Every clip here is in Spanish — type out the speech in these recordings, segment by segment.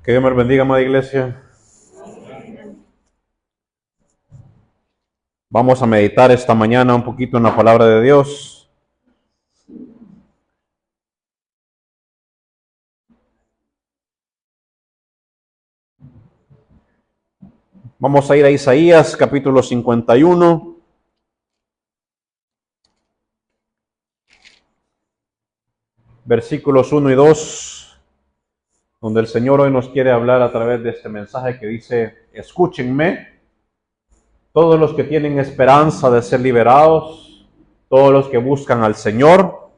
Que Dios me bendiga, amada iglesia. Vamos a meditar esta mañana un poquito en la palabra de Dios. Vamos a ir a Isaías capítulo 51. Versículos 1 y 2, donde el Señor hoy nos quiere hablar a través de este mensaje que dice: escúchenme, todos los que tienen esperanza de ser liberados, todos los que buscan al Señor,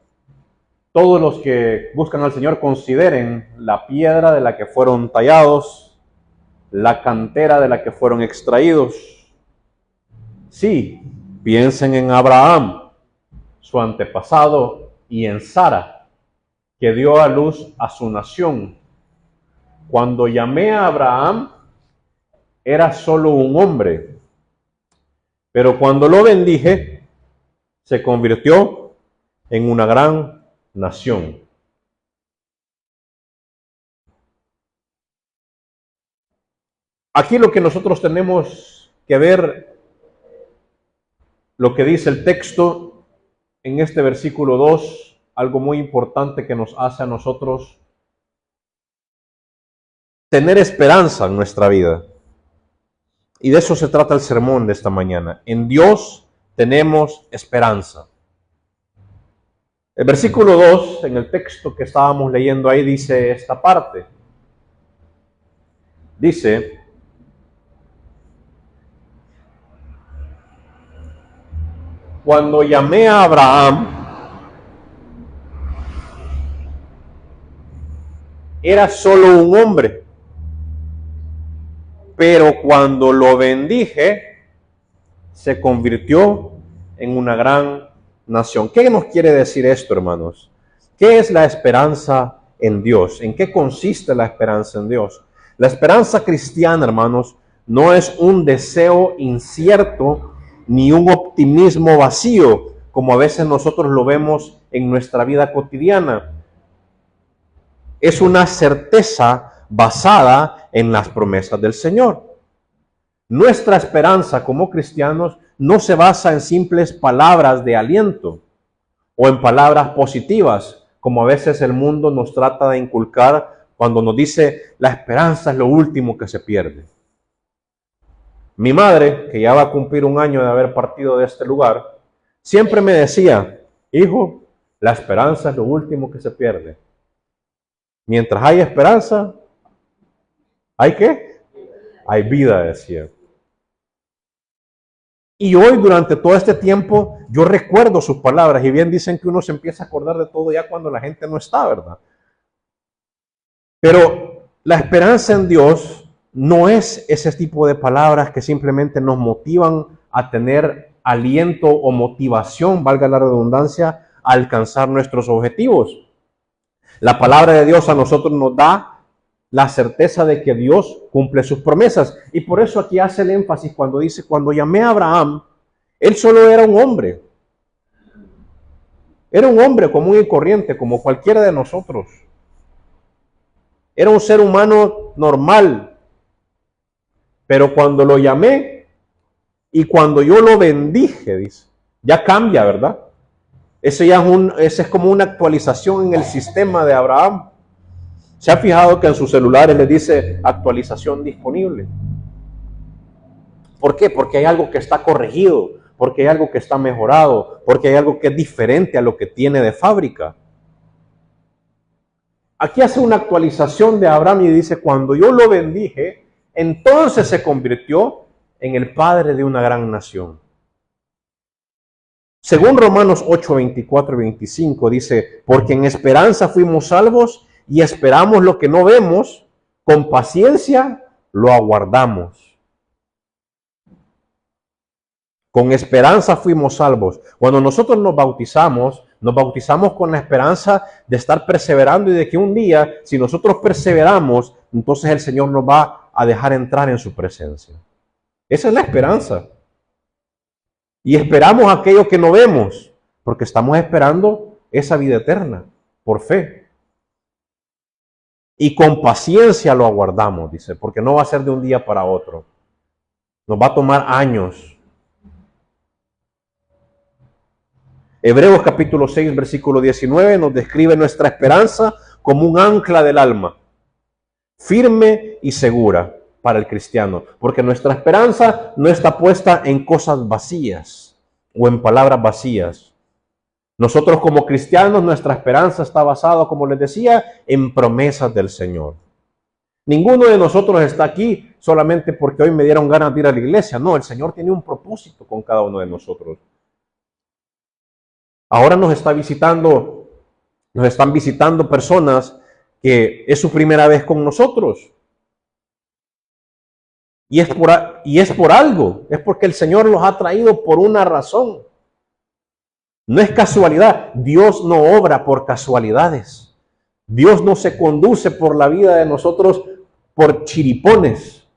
todos los que buscan al Señor consideren la piedra de la que fueron tallados, la cantera de la que fueron extraídos. Sí, piensen en Abraham, su antepasado, y en Sara, que dio a luz a su nación. Cuando llamé a Abraham, era solo un hombre, pero cuando lo bendije, se convirtió en una gran nación. Aquí lo que nosotros tenemos que ver, lo que dice el texto en este versículo 2, algo muy importante que nos hace a nosotros tener esperanza en nuestra vida. Y de eso se trata el sermón de esta mañana. En Dios tenemos esperanza. El versículo 2, en el texto que estábamos leyendo ahí, dice esta parte. Dice: cuando llamé a Abraham, era solo un hombre, pero cuando lo bendije, se convirtió en una gran nación. ¿Qué nos quiere decir esto, hermanos? ¿Qué es la esperanza en Dios? ¿En qué consiste la esperanza en Dios? La esperanza cristiana, hermanos, no es un deseo incierto ni un optimismo vacío, como a veces nosotros lo vemos en nuestra vida cotidiana. Es una certeza basada en las promesas del Señor. Nuestra esperanza como cristianos no se basa en simples palabras de aliento o en palabras positivas, como a veces el mundo nos trata de inculcar cuando nos dice: la esperanza es lo último que se pierde. Mi madre, que ya va a cumplir un año de haber partido de este lugar, siempre me decía: hijo, la esperanza es lo último que se pierde. Mientras hay esperanza, ¿hay qué? Hay vida, decía. Y hoy, durante todo este tiempo, yo recuerdo sus palabras. Y bien dicen que uno se empieza a acordar de todo ya cuando la gente no está, ¿verdad? Pero la esperanza en Dios no es ese tipo de palabras que simplemente nos motivan a tener aliento o motivación, valga la redundancia, a alcanzar nuestros objetivos. La palabra de Dios a nosotros nos da la certeza de que Dios cumple sus promesas. Y por eso aquí hace el énfasis cuando dice: cuando llamé a Abraham, él solo era un hombre. Era un hombre común y corriente, como cualquiera de nosotros. Era un ser humano normal. Pero cuando lo llamé y cuando yo lo bendije, dice, ya cambia, ¿verdad? Ese es como una actualización en el sistema de Abraham. ¿Se ha fijado que en sus celulares les dice actualización disponible? ¿Por qué? Porque hay algo que está corregido, porque hay algo que está mejorado, porque hay algo que es diferente a lo que tiene de fábrica. Aquí hace una actualización de Abraham y dice: cuando yo lo bendije, entonces se convirtió en el padre de una gran nación. Según Romanos 8, 24 y 25 dice: porque en esperanza fuimos salvos y esperamos lo que no vemos, con paciencia lo aguardamos. Con esperanza fuimos salvos. Cuando nosotros nos bautizamos con la esperanza de estar perseverando y de que un día, si nosotros perseveramos, entonces el Señor nos va a dejar entrar en su presencia. Esa es la esperanza. Y esperamos aquello que no vemos, porque estamos esperando esa vida eterna, por fe. y con paciencia lo aguardamos, dice, porque no va a ser de un día para otro. Nos va a tomar años. Hebreos capítulo 6, versículo 19 nos describe nuestra esperanza como un ancla del alma, firme y segura para el cristiano, porque nuestra esperanza no está puesta en cosas vacías o en palabras vacías. Nosotros como cristianos, nuestra esperanza está basada, como les decía, en promesas del Señor. Ninguno de nosotros está aquí solamente porque hoy me dieron ganas de ir a la iglesia. No, el Señor tiene un propósito con cada uno de nosotros. Ahora nos están visitando personas que es su primera vez con nosotros. Y es por algo, es porque el Señor los ha traído por una razón. No es casualidad, Dios no obra por casualidades. Dios no se conduce por la vida de nosotros por chiripones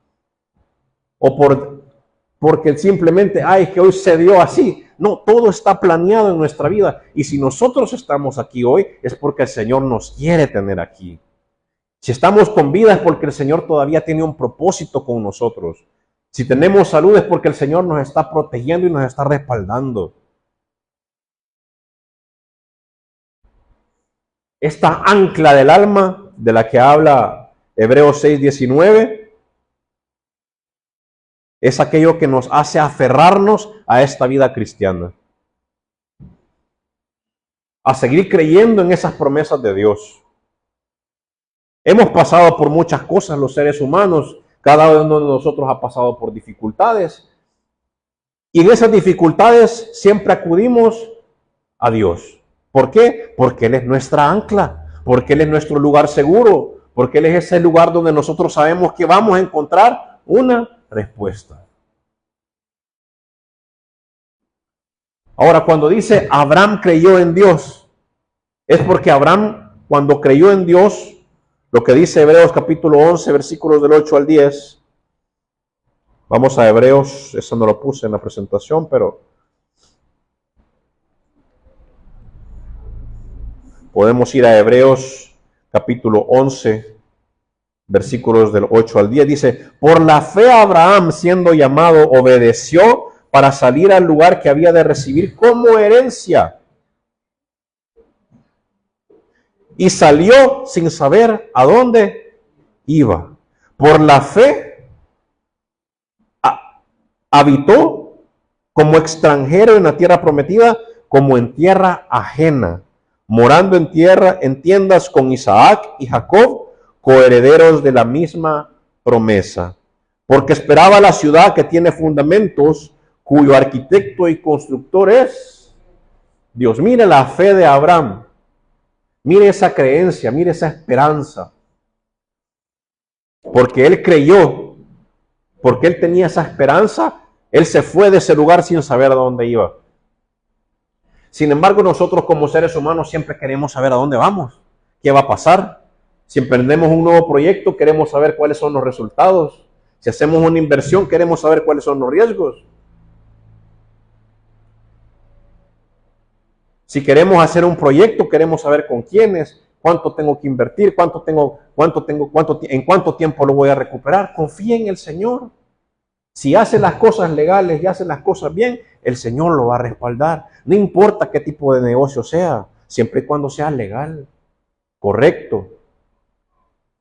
o porque simplemente, es que hoy se dio así. No, todo está planeado en nuestra vida. Y si nosotros estamos aquí hoy, es porque el Señor nos quiere tener aquí. Si estamos con vida es porque el Señor todavía tiene un propósito con nosotros. Si tenemos salud es porque el Señor nos está protegiendo y nos está respaldando. Esta ancla del alma de la que habla Hebreos 6:19 es aquello que nos hace aferrarnos a esta vida cristiana, a seguir creyendo en esas promesas de Dios. Hemos pasado por muchas cosas los seres humanos, cada uno de nosotros ha pasado por dificultades, y en esas dificultades siempre acudimos a Dios. ¿Por qué? Porque Él es nuestra ancla, porque Él es nuestro lugar seguro, porque Él es ese lugar donde nosotros sabemos que vamos a encontrar una respuesta. Ahora, cuando dice Abraham creyó en Dios, es porque Abraham, cuando creyó en Dios, lo que dice Hebreos capítulo 11, versículos del 8 al 10, vamos a Hebreos, eso no lo puse en la presentación, pero podemos ir a Hebreos capítulo 11, versículos del 8 al 10. Dice, por la fe Abraham, siendo llamado, obedeció para salir al lugar que había de recibir como herencia. Y salió sin saber a dónde iba. Por la fe habitó como extranjero en la tierra prometida, como en tierra ajena, morando en tiendas con Isaac y Jacob, coherederos de la misma promesa, porque esperaba la ciudad que tiene fundamentos, cuyo arquitecto y constructor es Dios. Mire la fe de Abraham, mire esa creencia, mire esa esperanza, porque él creyó, porque él tenía esa esperanza, él se fue de ese lugar sin saber a dónde iba. Sin embargo, nosotros como seres humanos siempre queremos saber a dónde vamos, qué va a pasar. Si emprendemos un nuevo proyecto, queremos saber cuáles son los resultados. Si hacemos una inversión, queremos saber cuáles son los riesgos. Si queremos hacer un proyecto, queremos saber con quiénes, cuánto tengo que invertir, en cuánto tiempo lo voy a recuperar. Confía en el Señor. Si hace las cosas legales y hace las cosas bien, el Señor lo va a respaldar. No importa qué tipo de negocio sea, siempre y cuando sea legal, correcto.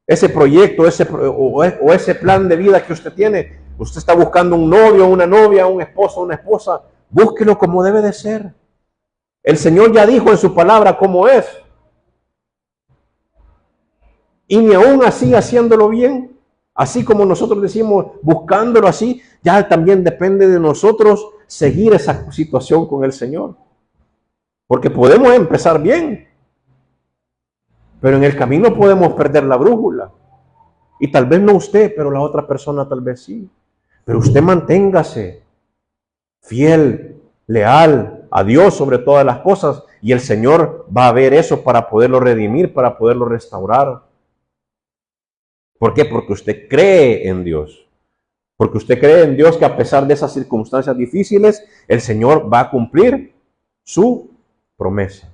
Ese proyecto, ese plan de vida que usted tiene, usted está buscando un novio, una novia, un esposo, una esposa, búsquelo como debe de ser. El Señor ya dijo en su palabra cómo es. Y ni aún así haciéndolo bien, así como nosotros decimos, buscándolo así, ya también depende de nosotros seguir esa situación con el Señor. Porque podemos empezar bien, pero en el camino podemos perder la brújula. Y tal vez no usted, pero la otra persona tal vez sí. Pero usted manténgase fiel, leal a Dios sobre todas las cosas, y el Señor va a ver eso para poderlo redimir, para poderlo restaurar. ¿Por qué? Porque usted cree en Dios. Porque usted cree en Dios que a pesar de esas circunstancias difíciles, el Señor va a cumplir su promesa.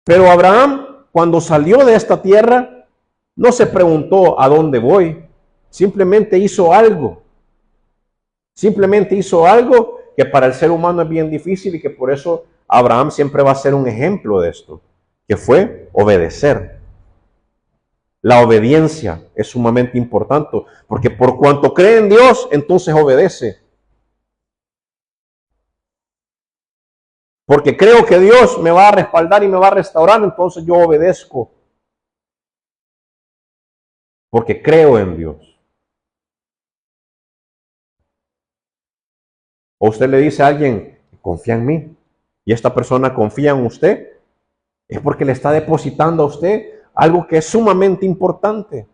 Pero Abraham, cuando salió de esta tierra, no se preguntó a dónde voy, simplemente hizo algo. Simplemente hizo algo que para el ser humano es bien difícil y que por eso Abraham siempre va a ser un ejemplo de esto, que fue obedecer. La obediencia es sumamente importante, porque por cuanto cree en Dios, entonces obedece. Porque creo que Dios me va a respaldar y me va a restaurar, entonces yo obedezco. Porque creo en Dios. O usted le dice a alguien, confía en mí, y esta persona confía en usted, es porque le está depositando a usted algo que es sumamente importante.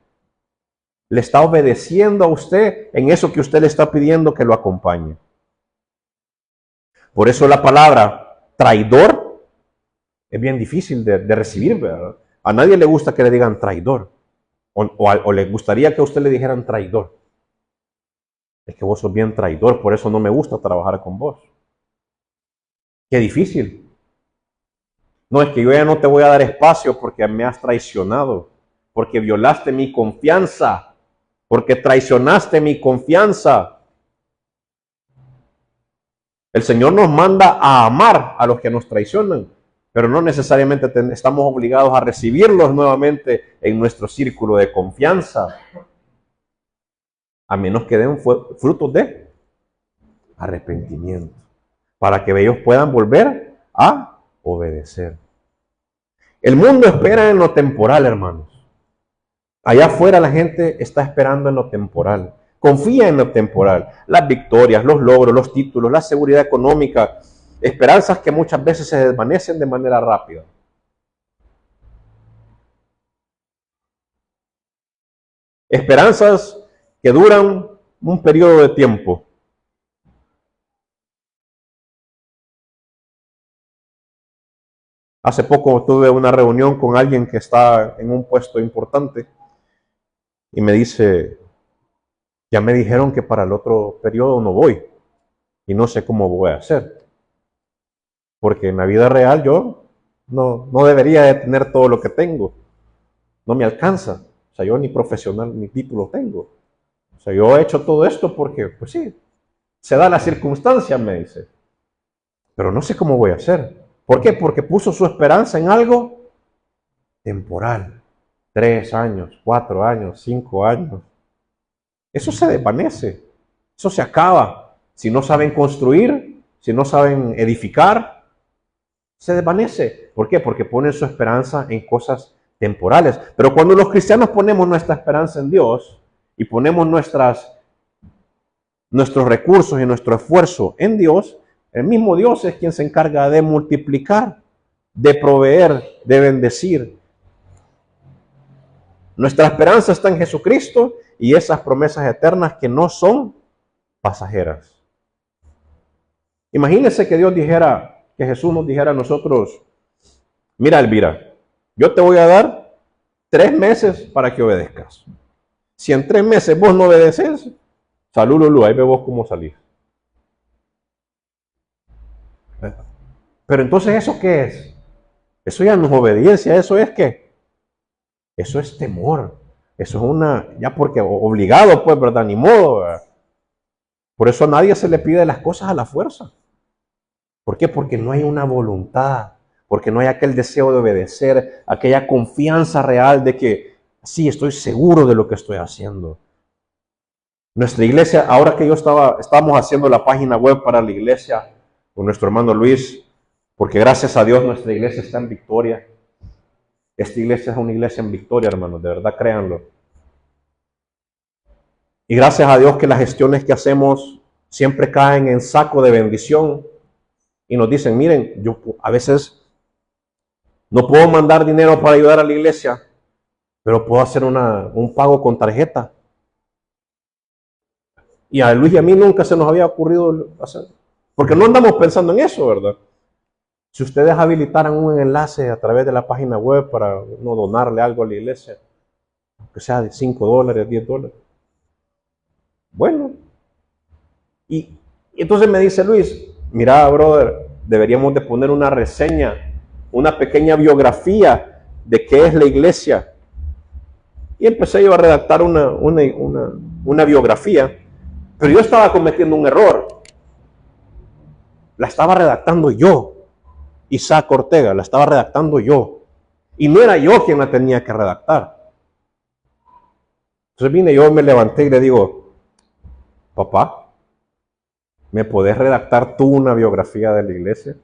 Le está obedeciendo a usted en eso que usted le está pidiendo que lo acompañe. Por eso la palabra traidor es bien difícil de recibir, ¿verdad? A nadie le gusta que le digan traidor. O le gustaría que a usted le dijeran traidor. Es que vos sos bien traidor, por eso no me gusta trabajar con vos. Qué difícil. No, es que yo ya no te voy a dar espacio porque me has traicionado, porque violaste mi confianza, porque traicionaste mi confianza. El Señor nos manda a amar a los que nos traicionan, pero no necesariamente estamos obligados a recibirlos nuevamente en nuestro círculo de confianza, a menos que den frutos de arrepentimiento, para que ellos puedan volver a obedecer. El mundo espera en lo temporal, hermanos. Allá afuera la gente está esperando en lo temporal. Confía en lo temporal. Las victorias, los logros, los títulos, la seguridad económica. Esperanzas que muchas veces se desvanecen de manera rápida. Esperanzas que duran un periodo de tiempo. Hace poco tuve una reunión con alguien que está en un puesto importante y me dice, ya me dijeron que para el otro periodo no voy y no sé cómo voy a hacer. Porque en la vida real yo no debería de tener todo lo que tengo. No me alcanza. O sea, yo ni profesional ni título tengo. O sea, yo he hecho todo esto porque, pues sí, se da la circunstancia, me dice. Pero no sé cómo voy a hacer. ¿Por qué? Porque puso su esperanza en algo temporal. 3 años, 4 años, 5 años. Eso se desvanece. Eso se acaba. Si no saben construir, si no saben edificar, se desvanece. ¿Por qué? Porque ponen su esperanza en cosas temporales. Pero cuando los cristianos ponemos nuestra esperanza en Dios y ponemos nuestros recursos y nuestro esfuerzo en Dios, el mismo Dios es quien se encarga de multiplicar, de proveer, de bendecir. Nuestra esperanza está en Jesucristo y esas promesas eternas que no son pasajeras. Imagínense que Dios dijera, que Jesús nos dijera a nosotros, mira Elvira, yo te voy a dar 3 meses para que obedezcas. Si en 3 meses vos no obedeces, salud, Lulú, ahí ve vos cómo salís. Pero entonces, ¿eso qué es? Eso ya no es obediencia, ¿eso es qué? Eso es temor. Eso es ya porque obligado, pues, ¿verdad? Ni modo, ¿verdad? Por eso a nadie se le pide las cosas a la fuerza. ¿Por qué? Porque no hay una voluntad, porque no hay aquel deseo de obedecer, aquella confianza real de que sí, estoy seguro de lo que estoy haciendo. Nuestra iglesia, ahora que estábamos haciendo la página web para la iglesia con nuestro hermano Luis, porque gracias a Dios nuestra iglesia está en victoria. Esta iglesia es una iglesia en victoria, hermanos, de verdad créanlo. Y gracias a Dios que las gestiones que hacemos siempre caen en saco de bendición. Y nos dicen, miren, yo a veces no puedo mandar dinero para ayudar a la iglesia, pero puedo hacer un pago con tarjeta. Y a Luis y a mí nunca se nos había ocurrido hacer, porque no andamos pensando en eso, ¿verdad? Si ustedes habilitaran un enlace a través de la página web para no donarle algo a la iglesia, que sea de $5, $10. Bueno, y entonces me dice Luis, mira, brother, deberíamos de poner una reseña, una pequeña biografía de qué es la iglesia. Y empecé yo a redactar una biografía, pero yo estaba cometiendo un error. La estaba redactando yo, Isaac Ortega, la estaba redactando yo. Y no era yo quien la tenía que redactar. Entonces vine yo, me levanté y le digo, papá, ¿me podés redactar tú una biografía de la iglesia?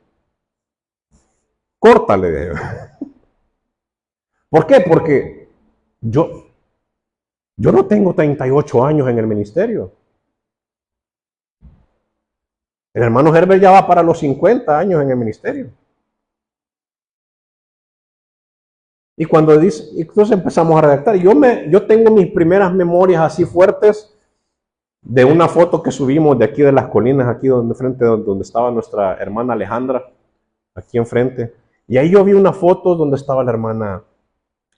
Córtale, de ¿Por qué? Porque yo no tengo 38 años en el ministerio. El hermano Herbert ya va para los 50 años en el ministerio. Y cuando dice, entonces empezamos a redactar. Yo tengo mis primeras memorias así fuertes de una foto que subimos de aquí de las colinas, aquí donde estaba nuestra hermana Alejandra, aquí enfrente. Y ahí yo vi una foto donde estaba la hermana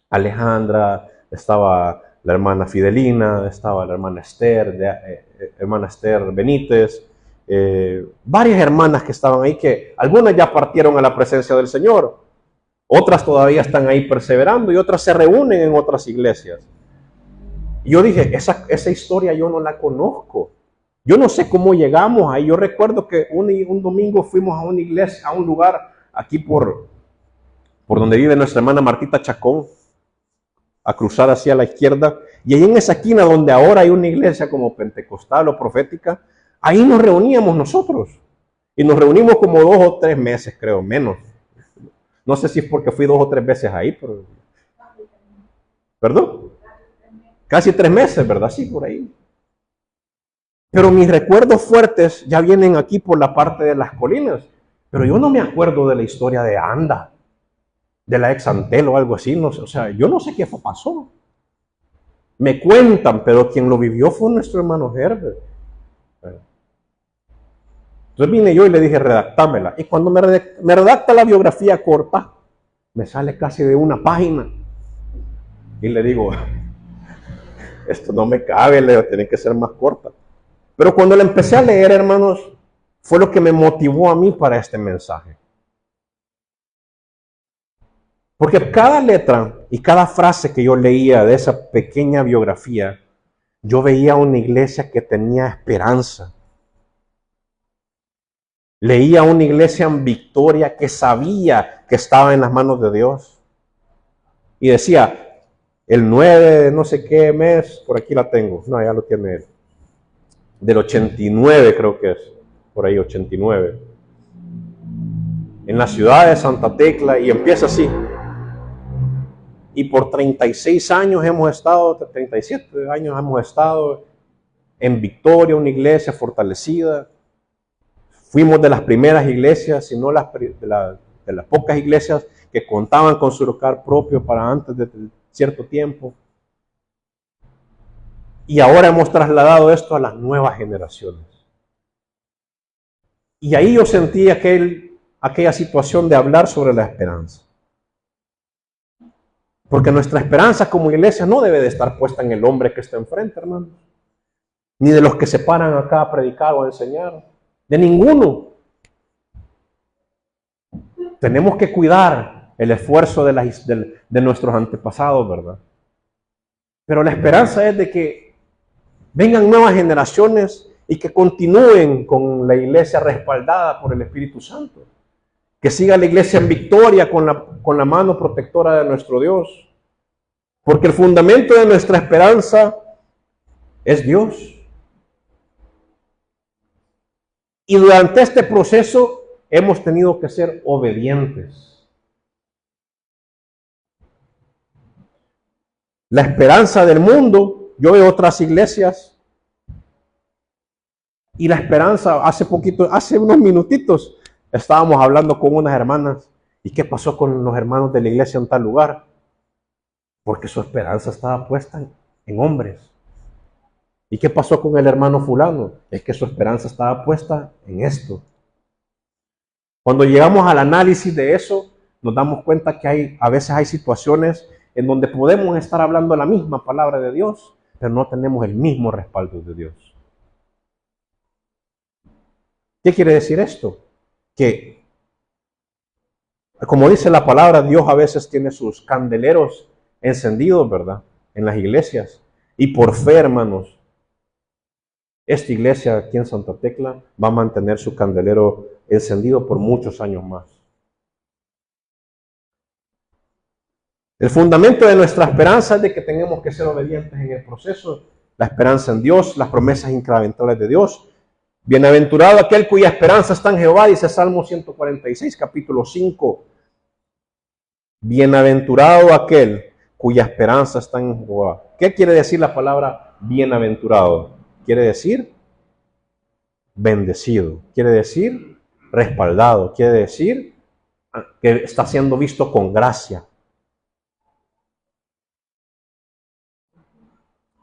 Alejandra, estaba la hermana Fidelina, estaba la hermana Esther Benítez, varias hermanas que estaban ahí, que algunas ya partieron a la presencia del Señor, otras todavía están ahí perseverando y otras se reúnen en otras iglesias. Y yo dije, esa historia yo no la conozco. Yo no sé cómo llegamos ahí. Yo recuerdo que un domingo fuimos a una iglesia, a un lugar aquí por donde vive nuestra hermana Martita Chacón, a cruzar hacia la izquierda. Y ahí en esa esquina donde ahora hay una iglesia como pentecostal o profética, ahí nos reuníamos nosotros. Y nos reunimos como 2 o 3 meses, creo, menos. No sé si es porque fui 2 o 3 veces ahí, pero... ¿Perdón? Casi 3 meses, ¿verdad? Sí, por ahí. Pero mis recuerdos fuertes ya vienen aquí por la parte de las colinas. Pero yo no me acuerdo de la historia de Anda, de la ex Antel o algo así. No sé, o sea, yo no sé qué pasó. Me cuentan, pero quien lo vivió fue nuestro hermano Herbert. Entonces vine yo y le dije, redactámela. Y cuando me redacta la biografía corta, me sale casi de 1 página. Y le digo, esto no me cabe, Leo, tiene que ser más corta. Pero cuando la empecé a leer, hermanos, fue lo que me motivó a mí para este mensaje. Porque cada letra y cada frase que yo leía de esa pequeña biografía, yo veía una iglesia que tenía esperanza. Leía una iglesia en victoria que sabía que estaba en las manos de Dios. Y decía, el 9 de no sé qué mes, por aquí la tengo. No, ya lo tiene él. Del 89 creo que es, por ahí 89. En la ciudad de Santa Tecla, y empieza así. Y por 36 años hemos estado, 37 años hemos estado en victoria, una iglesia fortalecida. Fuimos de las primeras iglesias, si no de las pocas iglesias que contaban con su local propio para antes de cierto tiempo. Y ahora hemos trasladado esto a las nuevas generaciones. Y ahí yo sentí aquella situación de hablar sobre la esperanza. Porque nuestra esperanza como iglesia no debe de estar puesta en el hombre que está enfrente, hermanos. Ni de los que se paran acá a predicar o a enseñar. De ninguno. Tenemos que cuidar el esfuerzo de nuestros antepasados, ¿verdad? Pero la esperanza es de que vengan nuevas generaciones y que continúen con la iglesia respaldada por el Espíritu Santo. Que siga la iglesia en victoria con la mano protectora de nuestro Dios. Porque el fundamento de nuestra esperanza es Dios. Y durante este proceso hemos tenido que ser obedientes. La esperanza del mundo, yo veo otras iglesias, y la esperanza, hace unos minutitos, estábamos hablando con unas hermanas, ¿y qué pasó con los hermanos de la iglesia en tal lugar? Porque su esperanza estaba puesta en hombres. ¿Y qué pasó con el hermano fulano? Es que su esperanza estaba puesta en esto. Cuando llegamos al análisis de eso, nos damos cuenta que a veces hay situaciones en donde podemos estar hablando la misma palabra de Dios, pero no tenemos el mismo respaldo de Dios. ¿Qué quiere decir esto? Que Como dice la palabra, Dios a veces tiene sus candeleros encendidos, ¿verdad? En las iglesias. Y por fe, hermanos, esta iglesia aquí en Santa Tecla va a mantener su candelero encendido por muchos años más. El fundamento de nuestra esperanza es de que tenemos que ser obedientes en el proceso. La esperanza en Dios, las promesas incrementables de Dios. Bienaventurado aquel cuya esperanza está en Jehová, dice Salmo 146, capítulo 5. Bienaventurado aquel cuya esperanza está en Jehová. ¿Qué quiere decir la palabra bienaventurado? Quiere decir bendecido, quiere decir respaldado, quiere decir que está siendo visto con gracia.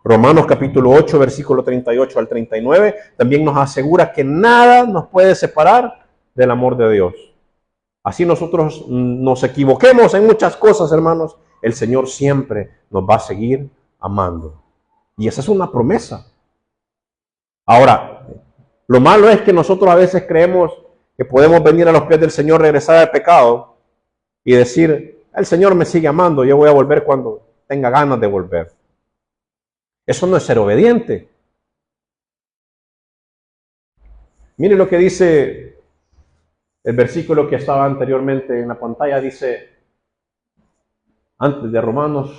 Romanos capítulo 8, versículo 38 al 39, también nos asegura que nada nos puede separar del amor de Dios. Así nosotros nos equivoquemos en muchas cosas, hermanos, el Señor siempre nos va a seguir amando. Y esa es una promesa. Ahora, lo malo es que nosotros a veces creemos que podemos venir a los pies del Señor, regresar al pecado y decir, el Señor me sigue amando, yo voy a volver cuando tenga ganas de volver. Eso no es ser obediente. Mire lo que dice el versículo que estaba anteriormente en la pantalla, dice, antes de Romanos,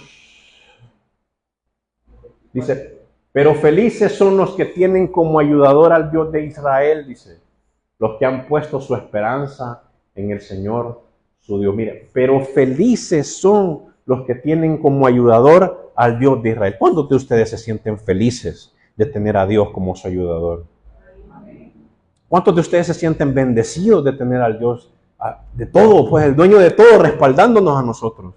dice, pero felices son los que tienen como ayudador al Dios de Israel, dice, los que han puesto su esperanza en el Señor, su Dios. Mire, pero felices son los que tienen como ayudador al Dios de Israel. ¿Cuántos de ustedes se sienten felices de tener a Dios como su ayudador? ¿Cuántos de ustedes se sienten bendecidos de tener al Dios de todo, pues el dueño de todo, respaldándonos a nosotros?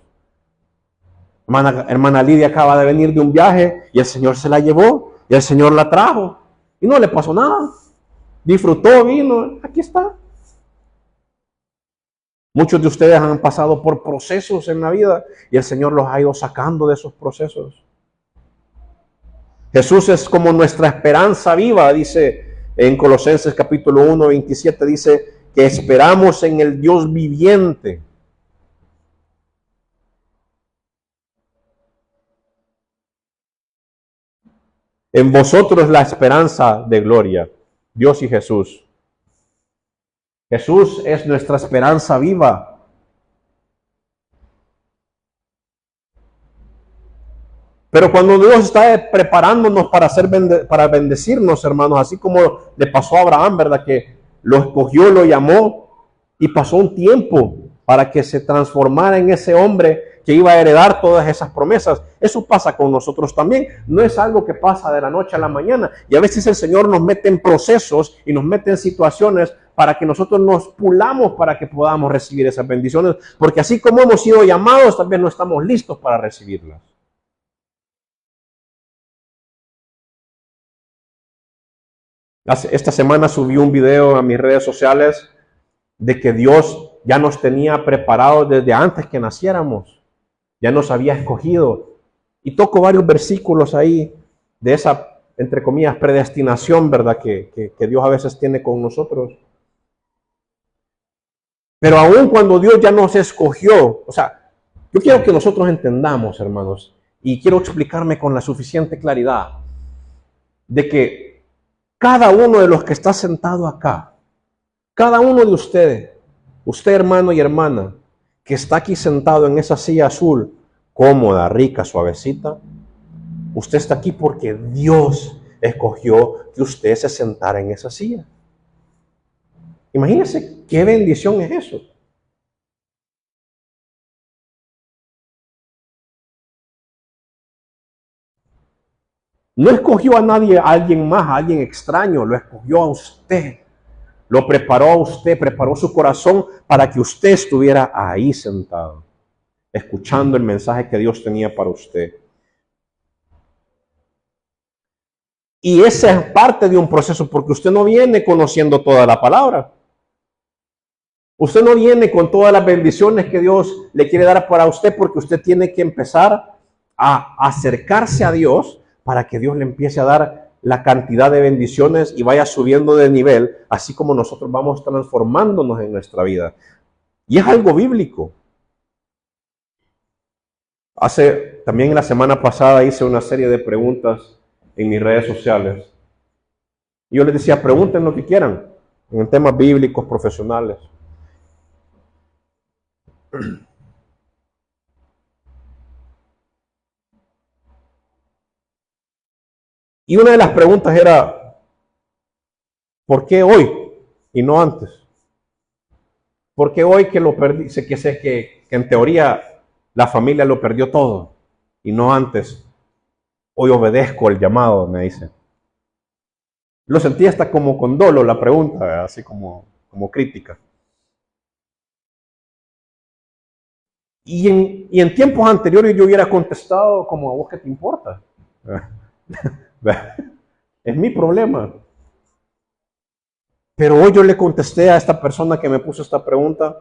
Hermana Lidia acaba de venir de un viaje y el Señor se la llevó y el Señor la trajo y no le pasó nada. Disfrutó, vino, aquí está. Muchos de ustedes han pasado por procesos en la vida y el Señor los ha ido sacando de esos procesos. Jesús es como nuestra esperanza viva, dice en Colosenses capítulo 1, 27, dice que esperamos en el Dios viviente. En vosotros la esperanza de gloria, Dios y Jesús. Jesús es nuestra esperanza viva. Pero cuando Dios está preparándonos para bendecirnos, hermanos, así como le pasó a Abraham, ¿verdad? Que lo escogió, lo llamó y pasó un tiempo para que se transformara en ese hombre que iba a heredar todas esas promesas. Eso pasa con nosotros también. No es algo que pasa de la noche a la mañana. Y a veces el Señor nos mete en procesos y nos mete en situaciones para que nosotros nos pulamos para que podamos recibir esas bendiciones. Porque así como hemos sido llamados, también no estamos listos para recibirlas. Esta semana subí un video a mis redes sociales de que Dios ya nos tenía preparados desde antes que naciéramos. Ya nos había escogido. Y toco varios versículos ahí de esa, entre comillas, predestinación, ¿verdad? Que Dios a veces tiene con nosotros. Pero aún cuando Dios ya nos escogió, o sea, yo quiero que nosotros entendamos, hermanos, y quiero explicarme con la suficiente claridad, de que cada uno de los que está sentado acá, cada uno de ustedes, usted hermano y hermana, que está aquí sentado en esa silla azul, cómoda, rica, suavecita, usted está aquí porque Dios escogió que usted se sentara en esa silla. Imagínense qué bendición es eso. No escogió a nadie, a alguien más, a alguien extraño, lo escogió a usted. Lo preparó a usted, preparó su corazón para que usted estuviera ahí sentado, escuchando el mensaje que Dios tenía para usted. Y esa es parte de un proceso, porque usted no viene conociendo toda la palabra. Usted no viene con todas las bendiciones que Dios le quiere dar para usted, porque usted tiene que empezar a acercarse a Dios para que Dios le empiece a dar la cantidad de bendiciones y vaya subiendo de nivel, así como nosotros vamos transformándonos en nuestra vida. Y es algo bíblico. También la semana pasada hice una serie de preguntas en mis redes sociales. Y yo les decía, pregunten lo que quieran, en temas bíblicos, profesionales. Y una de las preguntas era, ¿por qué hoy y no antes? ¿Por qué hoy que lo perdí? Sé que en teoría la familia lo perdió todo y no antes. Hoy obedezco el llamado, me dice. Lo sentí hasta como con dolo la pregunta, así como crítica. Y en tiempos anteriores yo hubiera contestado como, ¿a vos qué te importa? Es mi problema. Pero hoy yo le contesté a esta persona que me puso esta pregunta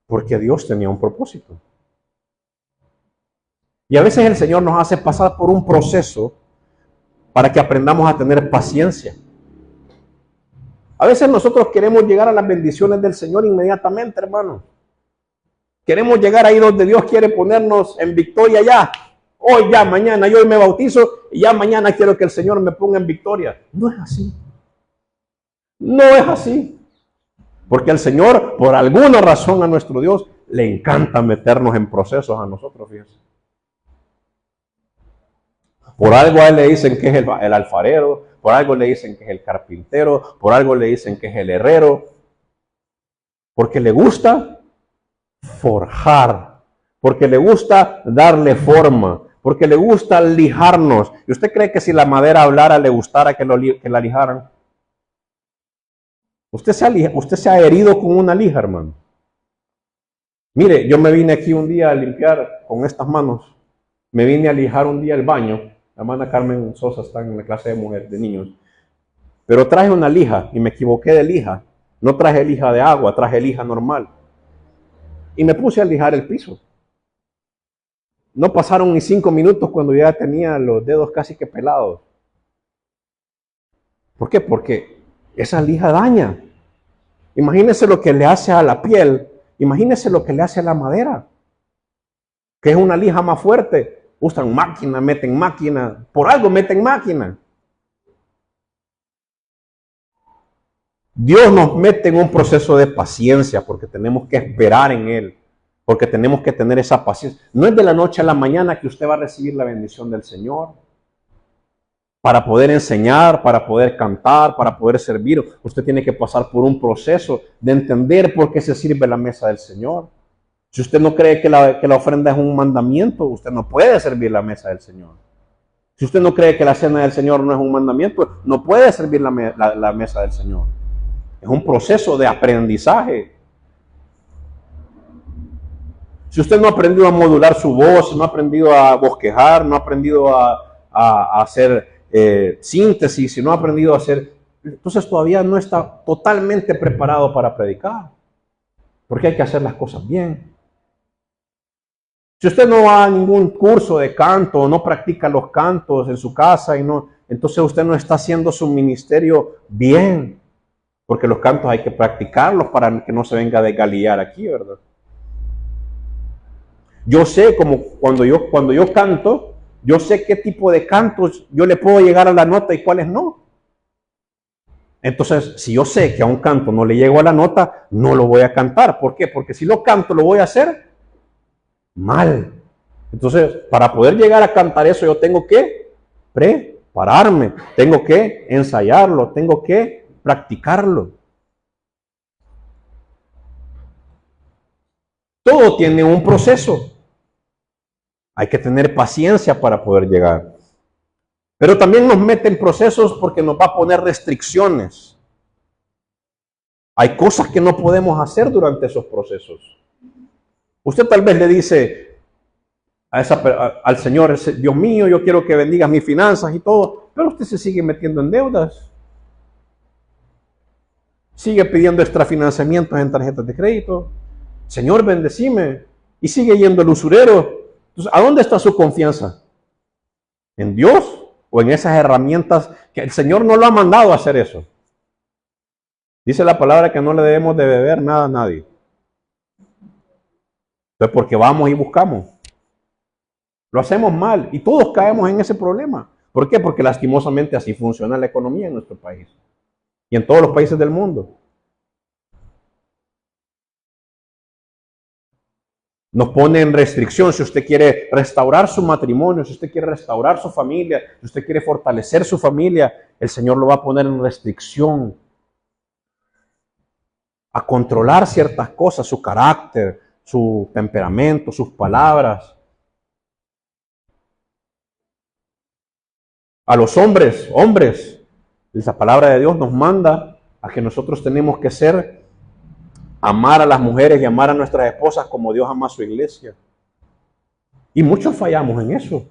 porque Dios tenía un propósito. Y a veces el Señor nos hace pasar por un proceso para que aprendamos a tener paciencia. A veces nosotros queremos llegar a las bendiciones del Señor inmediatamente, hermano. Queremos llegar ahí donde Dios quiere ponernos en victoria ya. Hoy ya, mañana, yo hoy me bautizo y ya mañana quiero que el Señor me ponga en victoria. No es así. No es así. Porque al Señor, por alguna razón a nuestro Dios, le encanta meternos en procesos a nosotros, fíjense. Por algo a él le dicen que es el alfarero, por algo le dicen que es el carpintero, por algo le dicen que es el herrero. Porque le gusta forjar, porque le gusta darle forma, porque le gusta lijarnos. ¿Y usted cree que si la madera hablara le gustara que la lijaran? Usted se ha herido con una lija, hermano. Mire, yo me vine aquí un día a limpiar con estas manos. Me vine a lijar un día el baño. La hermana Carmen Sosa está en la clase de mujeres, de niños. Pero traje una lija y me equivoqué de lija. No traje lija de agua, traje lija normal. Y me puse a lijar el piso. No pasaron ni 5 minutos cuando ya tenía los dedos casi que pelados. ¿Por qué? Porque esa lija daña. Imagínese lo que le hace a la piel. Imagínese lo que le hace a la madera. Que es una lija más fuerte. Usan máquina, meten máquina. Por algo meten máquina. Dios nos mete en un proceso de paciencia porque tenemos que esperar en Él. Porque tenemos que tener esa paciencia. No es de la noche a la mañana que usted va a recibir la bendición del Señor. Para poder enseñar, para poder cantar, para poder servir, usted tiene que pasar por un proceso de entender por qué se sirve la mesa del Señor. Si usted no cree que la ofrenda es un mandamiento, usted no puede servir la mesa del Señor. Si usted no cree que la cena del Señor no es un mandamiento, no puede servir la mesa del Señor. Es un proceso de aprendizaje. Si usted no ha aprendido a modular su voz, no ha aprendido a bosquejar, no ha aprendido a hacer síntesis, si no ha aprendido a hacer, entonces todavía no está totalmente preparado para predicar. Porque hay que hacer las cosas bien. Si usted no va a ningún curso de canto, no practica los cantos en su casa, entonces usted no está haciendo su ministerio bien. Porque los cantos hay que practicarlos para que no se venga a desgalillar aquí, ¿verdad? Yo sé como cuando yo canto, yo sé qué tipo de cantos yo le puedo llegar a la nota y cuáles no. Entonces, si yo sé que a un canto no le llego a la nota, no lo voy a cantar. ¿Por qué? Porque si lo canto, lo voy a hacer mal. Entonces, para poder llegar a cantar eso, yo tengo que prepararme, tengo que ensayarlo, tengo que practicarlo. Todo tiene un proceso. Hay que tener paciencia para poder llegar. Pero también nos mete en procesos porque nos va a poner restricciones. Hay cosas que no podemos hacer durante esos procesos. Usted tal vez le dice al Señor, Dios mío, yo quiero que bendigas mis finanzas y todo, pero usted se sigue metiendo en deudas. Sigue pidiendo extrafinanciamientos en tarjetas de crédito. Señor, bendecime. Y sigue yendo el usurero. Entonces, ¿a dónde está su confianza? ¿En Dios o en esas herramientas que el Señor no lo ha mandado a hacer eso? Dice la palabra que no le debemos de beber nada a nadie. Entonces, porque vamos y buscamos. Lo hacemos mal y todos caemos en ese problema. ¿Por qué? Porque lastimosamente así funciona la economía en nuestro país y en todos los países del mundo. Nos pone en restricción. Si usted quiere restaurar su matrimonio, si usted quiere restaurar su familia, si usted quiere fortalecer su familia, el Señor lo va a poner en restricción a controlar ciertas cosas, su carácter, su temperamento, sus palabras. A los hombres, esa palabra de Dios nos manda a que nosotros tenemos que amar a las mujeres y amar a nuestras esposas como Dios ama a su iglesia. Y muchos fallamos en eso.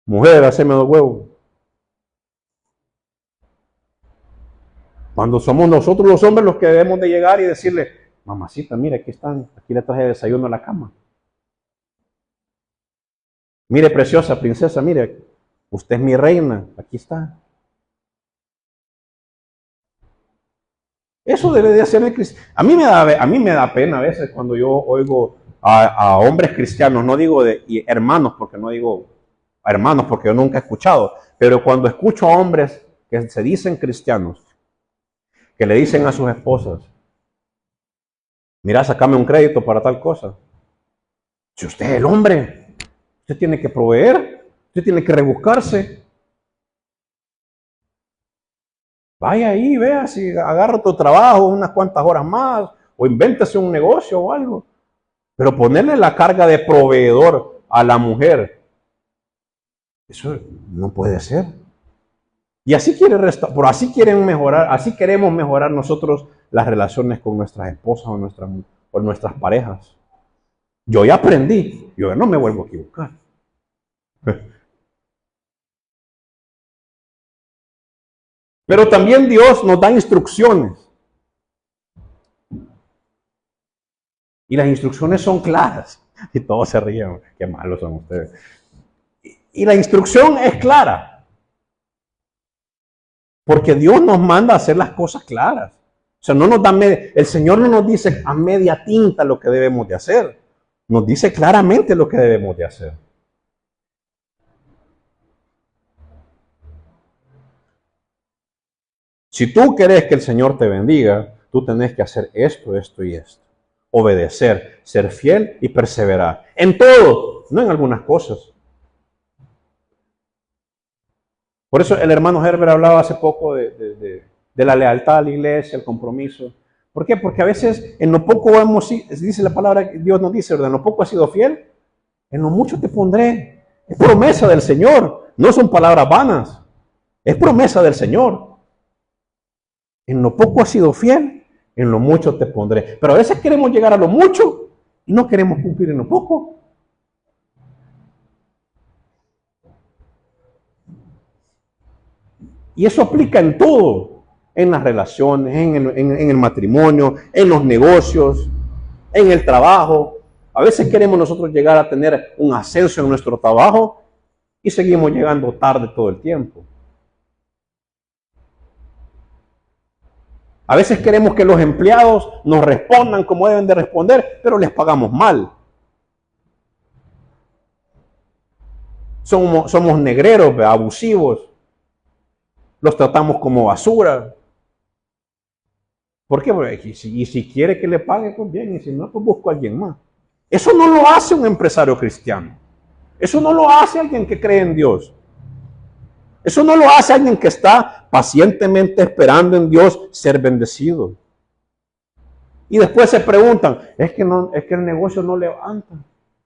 Mujer, haceme dos huevos. Cuando somos nosotros los hombres los que debemos de llegar y decirle, mamacita, mire, aquí están, aquí le traje desayuno a la cama. Mire, preciosa princesa, mire, usted es mi reina, aquí está. Eso debe de hacer el cristiano. A mí me da pena a veces cuando yo oigo a hombres cristianos, no digo y hermanos, porque no digo a hermanos, porque yo nunca he escuchado, pero cuando escucho a hombres que se dicen cristianos, que le dicen a sus esposas, mira, sacame un crédito para tal cosa. Si usted es el hombre, usted tiene que proveer, usted tiene que rebuscarse. Vaya ahí, vea si agarra tu trabajo unas cuantas horas más, o invéntese un negocio o algo. Pero ponerle la carga de proveedor a la mujer, eso no puede ser. Y así así quieren mejorar, así queremos mejorar nosotros las relaciones con nuestras esposas o nuestras parejas. Yo ya aprendí, yo ya no me vuelvo a equivocar. Pero también Dios nos da instrucciones. Y las instrucciones son claras. Y todos se ríen, qué malos son ustedes. Y la instrucción es clara. Porque Dios nos manda a hacer las cosas claras. O sea, el Señor no nos dice a media tinta lo que debemos de hacer. Nos dice claramente lo que debemos de hacer. Si tú querés que el Señor te bendiga, tú tenés que hacer esto, esto y esto. Obedecer, ser fiel y perseverar. En todo, no en algunas cosas. Por eso el hermano Herbert hablaba hace poco de la lealtad a la iglesia, el compromiso. ¿Por qué? Porque a veces en lo poco dice la palabra, Dios nos dice, ¿verdad? En lo poco has sido fiel, en lo mucho te pondré. Es promesa del Señor, no son palabras vanas. Es promesa del Señor. En lo poco has sido fiel, en lo mucho te pondré. Pero a veces queremos llegar a lo mucho y no queremos cumplir en lo poco. Y eso aplica en todo, en las relaciones, en el matrimonio, en los negocios, en el trabajo. A veces queremos nosotros llegar a tener un ascenso en nuestro trabajo y seguimos llegando tarde todo el tiempo. A veces queremos que los empleados nos respondan como deben de responder, pero les pagamos mal. Somos negreros, abusivos. Los tratamos como basura. ¿Por qué? Porque si quiere que le pague, pues bien, y si no, pues busco a alguien más. Eso no lo hace un empresario cristiano. Eso no lo hace alguien que cree en Dios. Eso no lo hace alguien que está pacientemente esperando en Dios ser bendecido. Y después se preguntan, es que el negocio no levanta.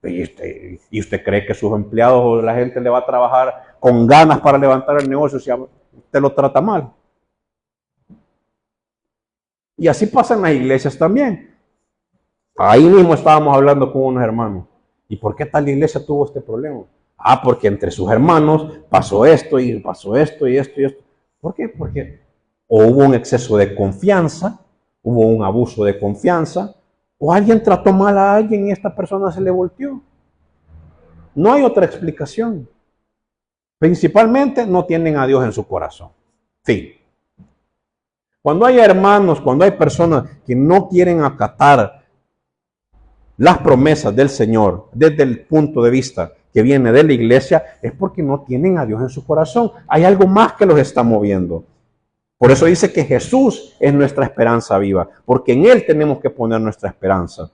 ¿Y usted cree que sus empleados o la gente le va a trabajar con ganas para levantar el negocio si usted lo trata mal? Y así pasa en las iglesias también. Ahí mismo estábamos hablando con unos hermanos. ¿Y por qué tal iglesia tuvo este problema? Porque entre sus hermanos pasó esto y pasó esto y esto y esto. ¿Por qué? Porque o hubo un exceso de confianza, hubo un abuso de confianza, o alguien trató mal a alguien y esta persona se le volteó. No hay otra explicación. Principalmente no tienen a Dios en su corazón. Fin. Cuando hay hermanos, cuando hay personas que no quieren acatar las promesas del Señor desde el punto de vista que viene de la iglesia, es porque no tienen a Dios en su corazón. Hay algo más que los está moviendo. Por eso dice que Jesús es nuestra esperanza viva, porque en Él tenemos que poner nuestra esperanza.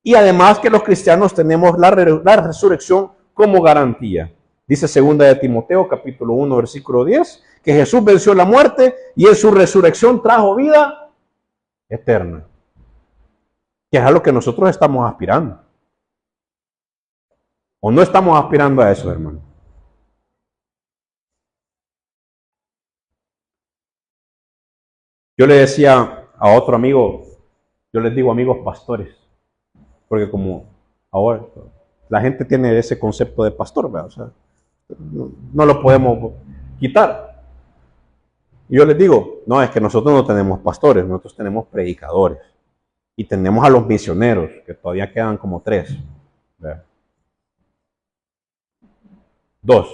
Y además que los cristianos tenemos la resurrección como garantía. Dice 2 de Timoteo, capítulo 1, versículo 10, que Jesús venció la muerte y en su resurrección trajo vida eterna. Que es a lo que nosotros estamos aspirando. ¿O no estamos aspirando a eso, hermano? Yo le decía a otro amigo, yo les digo amigos pastores, porque como ahora la gente tiene ese concepto de pastor, ¿verdad? O sea, no lo podemos quitar. Y yo les digo, no, es que nosotros no tenemos pastores, nosotros tenemos predicadores. Y tenemos a los misioneros, que todavía quedan como 3. ¿Verdad? 2.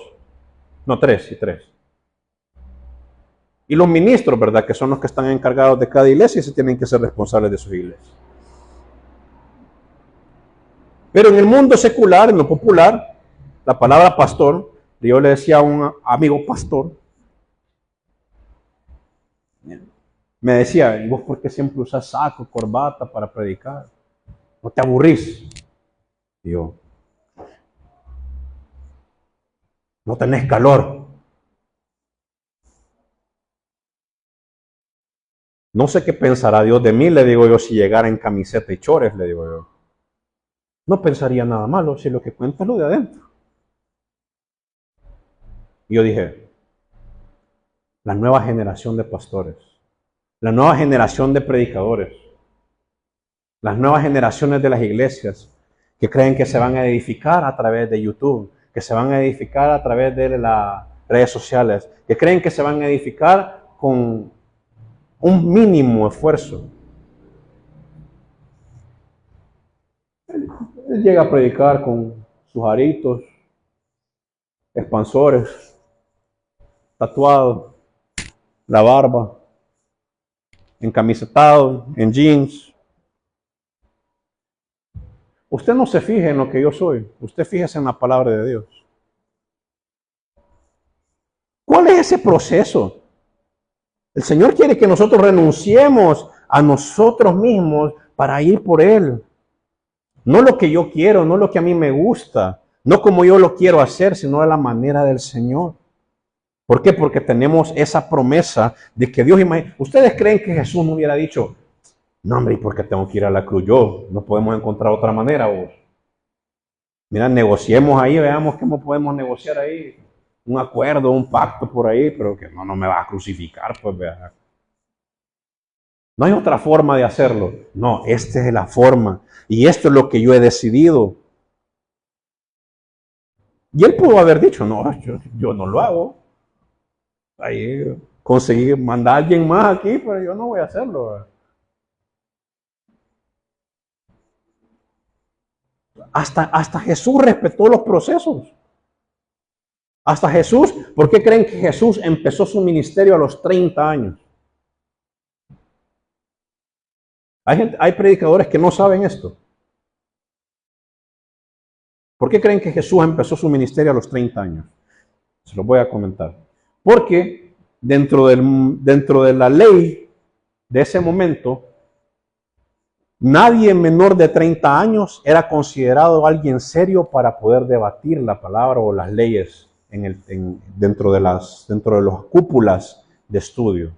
No, 3 y 3. Y los ministros, ¿verdad? Que son los que están encargados de cada iglesia y se tienen que ser responsables de sus iglesias. Pero en el mundo secular, en lo popular, la palabra pastor, yo le decía a un amigo pastor, me decía, ¿y vos por qué siempre usas saco, corbata para predicar? ¿No te aburrís? Y yo, ¿no tenés calor? No sé qué pensará Dios de mí, le digo yo, si llegara en camiseta y chores, le digo yo. No pensaría nada malo, si lo que cuenta es lo de adentro. Y yo dije, la nueva generación de pastores, la nueva generación de predicadores, las nuevas generaciones de las iglesias que creen que se van a edificar a través de YouTube, que se van a edificar a través de las redes sociales, que creen que se van a edificar con un mínimo esfuerzo. Él llega a predicar con sus aritos, expansores, tatuado, la barba, encamisetado, en jeans. Usted no se fije en lo que yo soy, usted fíjese en la palabra de Dios. ¿Cuál es ese proceso? El Señor quiere que nosotros renunciemos a nosotros mismos para ir por Él. No lo que yo quiero, no lo que a mí me gusta, no como yo lo quiero hacer, sino de la manera del Señor. ¿Por qué? Porque tenemos esa promesa de que Dios imagina. ¿Ustedes creen que Jesús no hubiera dicho, no hombre, ¿y por qué tengo que ir a la cruz yo? No podemos encontrar otra manera vos. Mira, negociemos ahí, veamos cómo podemos negociar ahí. Un acuerdo, un pacto por ahí, pero que no me va a crucificar, pues vea. No hay otra forma de hacerlo. No, esta es la forma. Y esto es lo que yo he decidido. Y él pudo haber dicho, no, yo no lo hago. Ahí conseguí mandar a alguien más aquí, pero yo no voy a hacerlo. Hasta Jesús respetó los procesos. Hasta Jesús, ¿por qué creen que Jesús empezó su ministerio a los 30 años? Hay predicadores que no saben esto. ¿Por qué creen que Jesús empezó su ministerio a los 30 años? Se los voy a comentar. Porque dentro de la ley de ese momento, nadie menor de 30 años era considerado alguien serio para poder debatir la palabra o las leyes dentro de las cúpulas de estudio.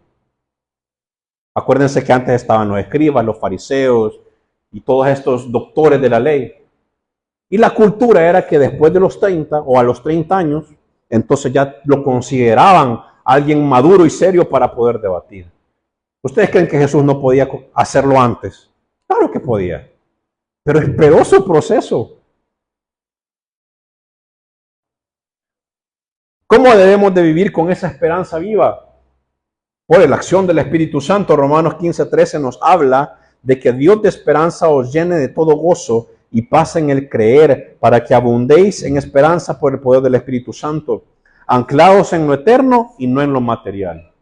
Acuérdense que antes estaban los escribas, los fariseos y todos estos doctores de la ley. Y la cultura era que después de los 30 o a los 30 años, entonces ya lo consideraban alguien maduro y serio para poder debatir. ¿Ustedes creen que Jesús no podía hacerlo antes? Claro que podía, pero esperó su proceso. ¿Cómo debemos de vivir con esa esperanza viva? Por la acción del Espíritu Santo. Romanos 15:13 nos habla de que Dios de esperanza os llene de todo gozo y paz en el creer, para que abundéis en esperanza por el poder del Espíritu Santo, anclados en lo eterno y no en lo material.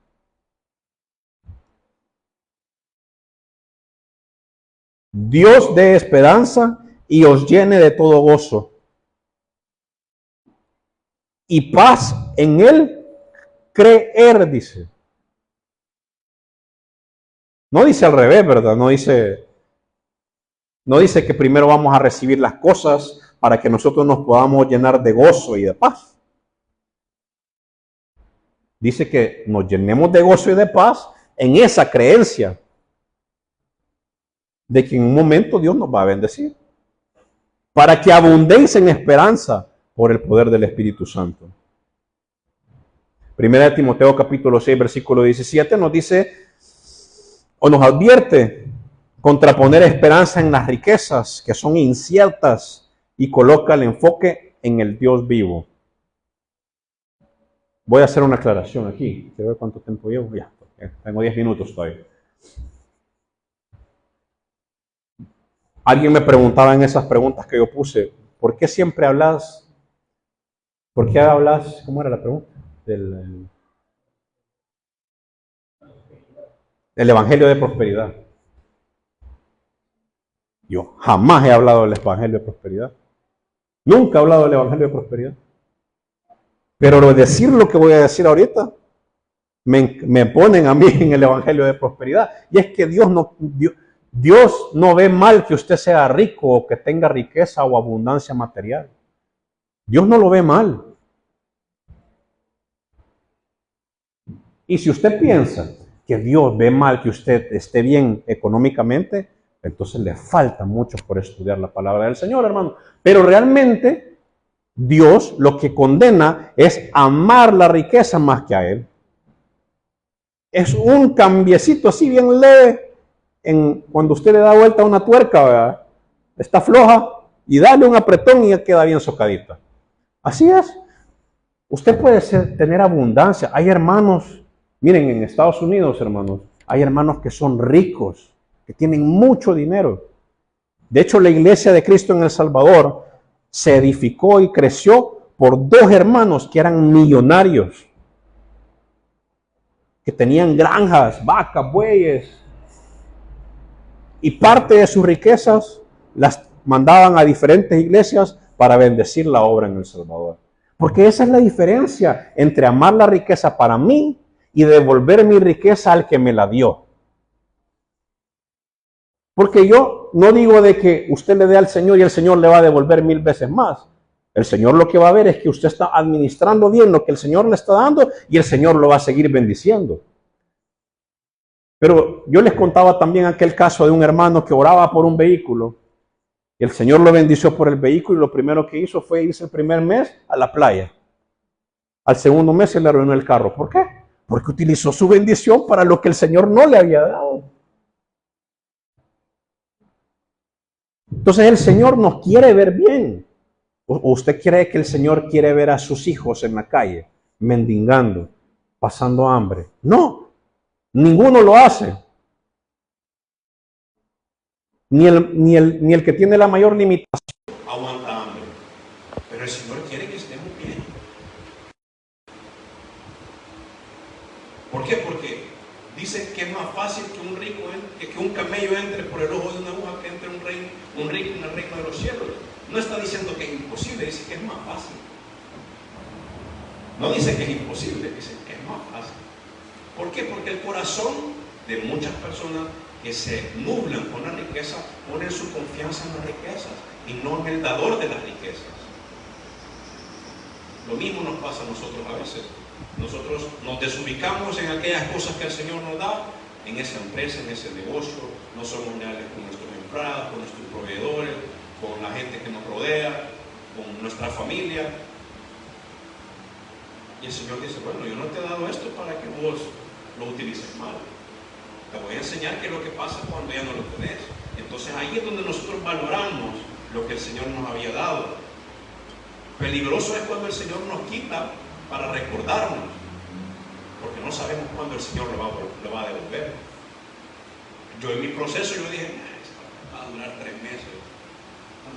Dios de esperanza y os llene de todo gozo y paz en él creer, dice. No dice al revés, ¿verdad? No dice que primero vamos a recibir las cosas para que nosotros nos podamos llenar de gozo y de paz. Dice que nos llenemos de gozo y de paz en esa creencia de que en un momento Dios nos va a bendecir, para que abundéis en esperanza por el poder del Espíritu Santo. Primera de Timoteo capítulo 6, versículo 17 nos dice o nos advierte contra poner esperanza en las riquezas que son inciertas y coloca el enfoque en el Dios vivo. Voy a hacer una aclaración aquí. Quiero ver cuánto tiempo llevo. Ya, tengo 10 minutos todavía. Alguien me preguntaba en esas preguntas que yo puse, ¿por qué siempre hablas? ¿Por qué hablas? ¿Cómo era la pregunta? Del Evangelio de prosperidad. Yo jamás he hablado del Evangelio de prosperidad. Nunca he hablado del Evangelio de prosperidad. Pero decir lo que voy a decir ahorita, me ponen a mí en el Evangelio de prosperidad. Y es que Dios no ve mal que usted sea rico o que tenga riqueza o abundancia material. Dios no lo ve mal. Y si usted piensa que Dios ve mal que usted esté bien económicamente, entonces le falta mucho por estudiar la palabra del Señor, hermano. Pero realmente Dios lo que condena es amar la riqueza más que a Él. Es un cambiecito así bien leve cuando usted le da vuelta a una tuerca, ¿verdad? Está floja y dale un apretón y ya queda bien socadita. Así es. Usted puede tener abundancia. Hay hermanos, miren, en Estados Unidos, hermanos, hay hermanos que son ricos, que tienen mucho dinero. De hecho, la Iglesia de Cristo en El Salvador se edificó y creció por dos hermanos que eran millonarios, que tenían granjas, vacas, bueyes, y parte de sus riquezas las mandaban a diferentes iglesias para bendecir la obra en El Salvador. Porque esa es la diferencia entre amar la riqueza para mí y devolver mi riqueza al que me la dio. Porque yo no digo de que usted le dé al Señor y el Señor le va a devolver 1000 veces más. El Señor lo que va a ver es que usted está administrando bien lo que el Señor le está dando y el Señor lo va a seguir bendiciendo. Pero yo les contaba también aquel caso de un hermano que oraba por un vehículo y el Señor lo bendició por el vehículo y lo primero que hizo fue irse el primer mes a la playa. Al segundo mes se le arruinó el carro. ¿Por qué? Porque utilizó su bendición para lo que el Señor no le había dado. Entonces el Señor nos quiere ver bien. ¿O usted cree que el Señor quiere ver a sus hijos en la calle, mendigando, pasando hambre? No, ninguno lo hace. Ni el que tiene la mayor limitación aguanta hambre. Pero el Señor quiere que estemos bien. ¿Por qué? Porque dice que es más fácil que un camello entre por el ojo de una aguja que entre un rico en el reino de los cielos. No está diciendo que es imposible, dice que es más fácil. No dice que es imposible, dice que es más fácil. ¿Por qué? Porque el corazón de muchas personas que se nublan con la riqueza ponen su confianza en las riquezas y no en el dador de las riquezas. Lo mismo nos pasa a nosotros a veces. Nosotros nos desubicamos en aquellas cosas que el Señor nos da, en esa empresa, en ese negocio. No somos leales con nuestros empleados, con nuestros proveedores, con la gente que nos rodea, con nuestra familia. Y el Señor dice, bueno, yo no te he dado esto para que vos lo utilices mal. Te voy a enseñar qué es lo que pasa cuando ya no lo tenés. Entonces ahí es donde nosotros valoramos lo que el Señor nos había dado. Peligroso es cuando el Señor nos quita para recordarnos, porque no sabemos cuándo el Señor lo va a devolver. Yo en mi proceso yo dije, esto va a durar 3 meses.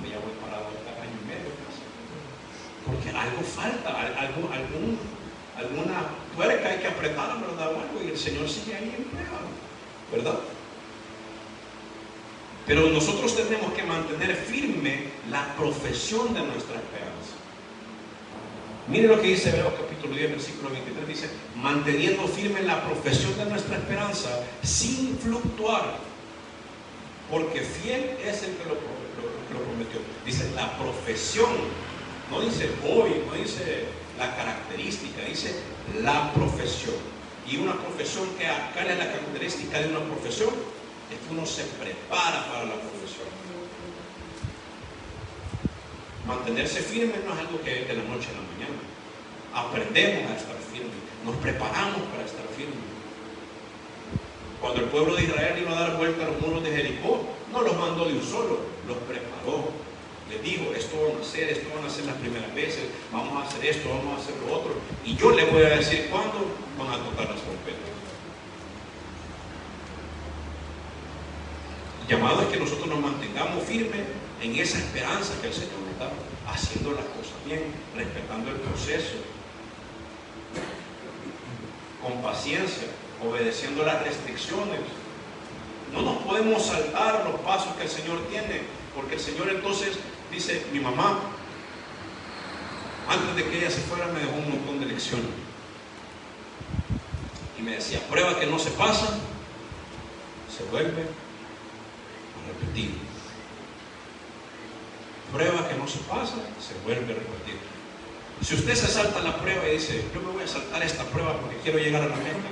Ya voy parado hasta año y medio casi. Porque algo falta, alguna tuerca hay que apretar, ¿verdad? O algo, y el Señor sigue ahí empleado, ¿verdad? Pero nosotros tenemos que mantener firme la profesión de nuestra esperanza. Mire lo que dice Hebreos capítulo 10, versículo 23, dice, manteniendo firme la profesión de nuestra esperanza sin fluctuar, porque fiel es el que lo prometió. Dice la profesión, no dice hoy, no dice la característica, dice la profesión. Y una profesión, que acá es la característica de una profesión, es que uno se prepara para la profesión. Mantenerse firme no es algo que es de la noche a la mañana. Aprendemos a estar firmes, nos preparamos para estar firmes. Cuando el pueblo de Israel iba a dar vuelta a los muros de Jericó, no los mandó de un solo, los preparó. Les dijo, esto van a hacer las primeras veces, vamos a hacer esto, vamos a hacer lo otro. Y yo les voy a decir cuándo van a tocar las trompetas. El llamado es que nosotros nos mantengamos firmes en esa esperanza que el Señor nos da, haciendo las cosas bien, respetando el proceso, con paciencia, obedeciendo las restricciones. No nos podemos saltar los pasos que el Señor tiene, porque el Señor entonces dice, mi mamá, antes de que ella se fuera, me dejó un montón de lecciones. Y me decía, prueba que no se pasa, se vuelve a repetir. Prueba que no se pasa, se vuelve a repetir. Si usted se salta la prueba y dice, yo me voy a saltar esta prueba porque quiero llegar a la meta,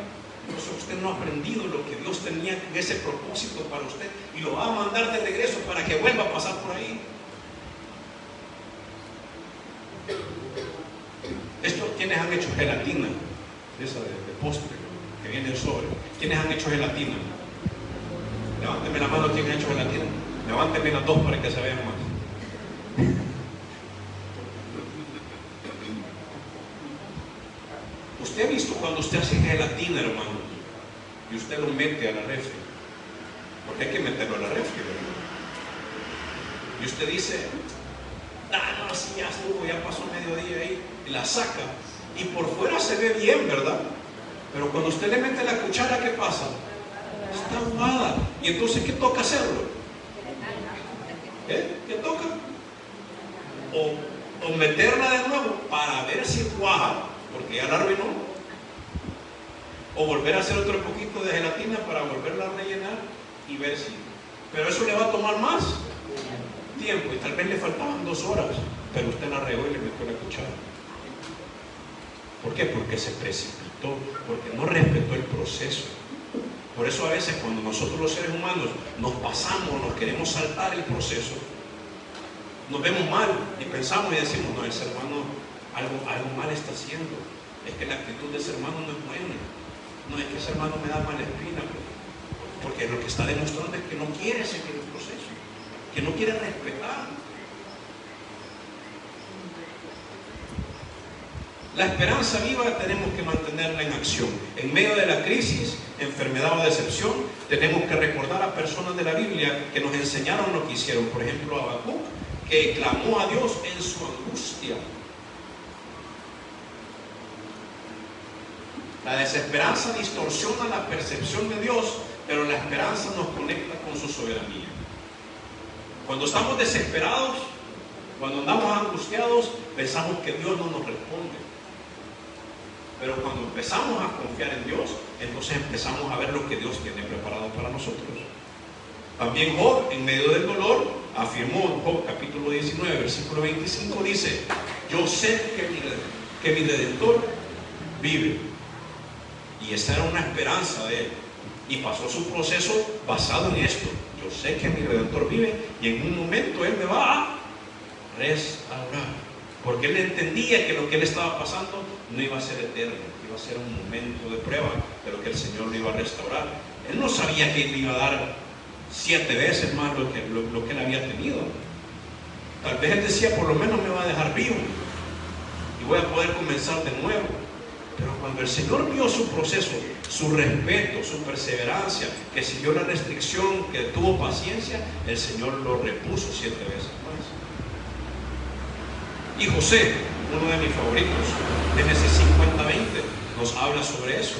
entonces usted no ha aprendido lo que Dios tenía en ese propósito para usted y lo va a mandar de regreso para que vuelva a pasar por ahí. Esto, ¿quiénes han hecho gelatina? Esa de postre, que viene el sobre. ¿Quiénes han hecho gelatina? Levánteme la mano, ¿quién ha hecho gelatina? Levánteme las dos para que se vean más. Usted ha visto cuando usted hace gelatina, hermano, y usted lo mete a la refri, porque hay que meterlo a la refri, ¿verdad? Y usted dice, no, así ya estuvo, ya pasó mediodía ahí, y la saca, y por fuera se ve bien, ¿verdad? Pero cuando usted le mete la cuchara, ¿qué pasa? Está aguada. Y entonces, ¿qué toca hacerlo? ¿Qué toca? O meterla de nuevo para ver si cuaja, porque ya la arruinó, o volver a hacer otro poquito de gelatina para volverla a rellenar y ver si. Pero eso le va a tomar más tiempo y tal vez le faltaban 2 horas, pero usted la regó y le metió la cuchara. ¿Por qué? Porque se precipitó, porque no respetó el proceso. Por eso a veces cuando nosotros los seres humanos nos pasamos, nos queremos saltar el proceso, nos vemos mal y pensamos y decimos, no, ese hermano algo mal está haciendo, es que la actitud de ese hermano no es buena, no es que ese hermano me da mala espina, porque lo que está demostrando es que no quiere seguir el proceso, que no quiere respetar. La esperanza viva tenemos que mantenerla en acción. En medio de la crisis, enfermedad o decepción, tenemos que recordar a personas de la Biblia que nos enseñaron lo que hicieron. Por ejemplo, Habacuc, que clamó a Dios en su angustia. La desesperanza distorsiona la percepción de Dios, pero la esperanza nos conecta con su soberanía. Cuando estamos desesperados, cuando andamos angustiados, pensamos que Dios no nos responde. Pero cuando empezamos a confiar en Dios, entonces empezamos a ver lo que Dios tiene preparado para nosotros. También Job, en medio del dolor, afirmó en Job capítulo 19, versículo 25, dice, yo sé que mi Redentor vive. Y esa era una esperanza de él. Y pasó su proceso basado en esto. Yo sé que mi Redentor vive y en un momento Él me va a restaurar. Porque Él entendía que lo que Él estaba pasando no iba a ser eterno, iba a ser un momento de prueba, pero que el Señor lo iba a restaurar. Él no sabía que Él iba a dar 7 veces más lo que Él había tenido. Tal vez Él decía, por lo menos me va a dejar vivo y voy a poder comenzar de nuevo. Pero cuando el Señor vio su proceso, su respeto, su perseverancia, que siguió la restricción, que tuvo paciencia, el Señor lo repuso 7 veces más. Y José, uno de mis favoritos, Génesis 50:20, nos habla sobre eso.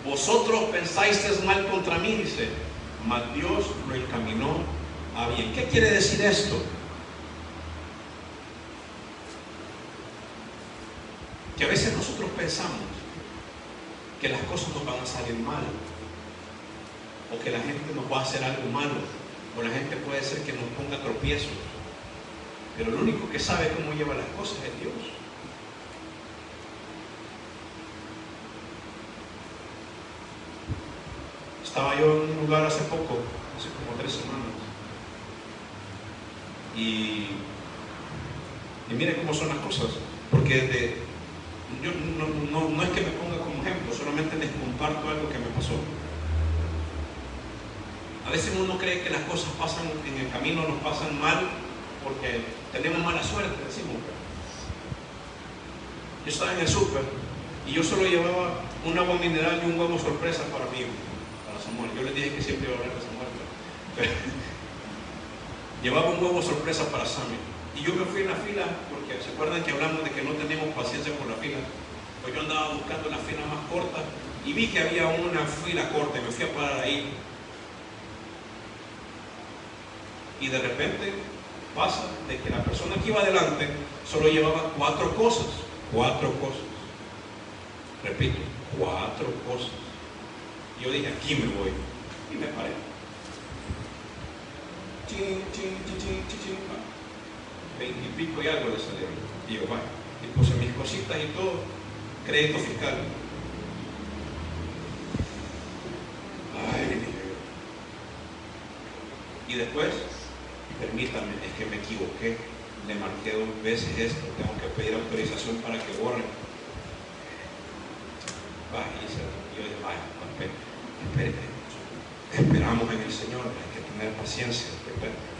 Vosotros pensáis mal contra mí, dice, mas Dios lo encaminó a bien. ¿Qué quiere decir esto? Que a veces nosotros pensamos que las cosas nos van a salir mal, o que la gente nos va a hacer algo malo, o la gente puede ser que nos ponga tropiezos, pero el único que sabe cómo lleva las cosas es Dios. Estaba yo en un lugar hace poco, hace como 3 semanas, y mire cómo son las cosas, porque yo no es que me ponga como ejemplo, solamente les comparto algo que me pasó. A veces uno cree que las cosas pasan en el camino, nos pasan mal porque tenemos mala suerte, decimos. Yo estaba en el súper y yo solo llevaba un agua mineral y un huevo sorpresa para mí, para Samuel. Yo les dije que siempre iba a hablar de Samuel, pero llevaba un huevo sorpresa para Sammy. Y yo me fui en la fila, porque se acuerdan que hablamos de que no tenemos paciencia por la fila. Pues yo andaba buscando la fila más corta y vi que había una fila corta y me fui a parar ahí. Y de repente pasa de que la persona que iba adelante solo llevaba 4 cosas. 4 cosas. Repito, 4 cosas. Y yo dije, aquí me voy. Y me paré. Chin, chin, chin, chin, chin, chin. 20 y pico y algo le salieron. Y yo, vaya. Y puse mis cositas y todo. Crédito fiscal. Ay, dije yo. Y después, permítame, es que me equivoqué. Le marqué 2 veces esto. Tengo que pedir autorización para que borren. Vaya, y yo dije, vaya, espere. Esperamos en el Señor. Hay que tener paciencia.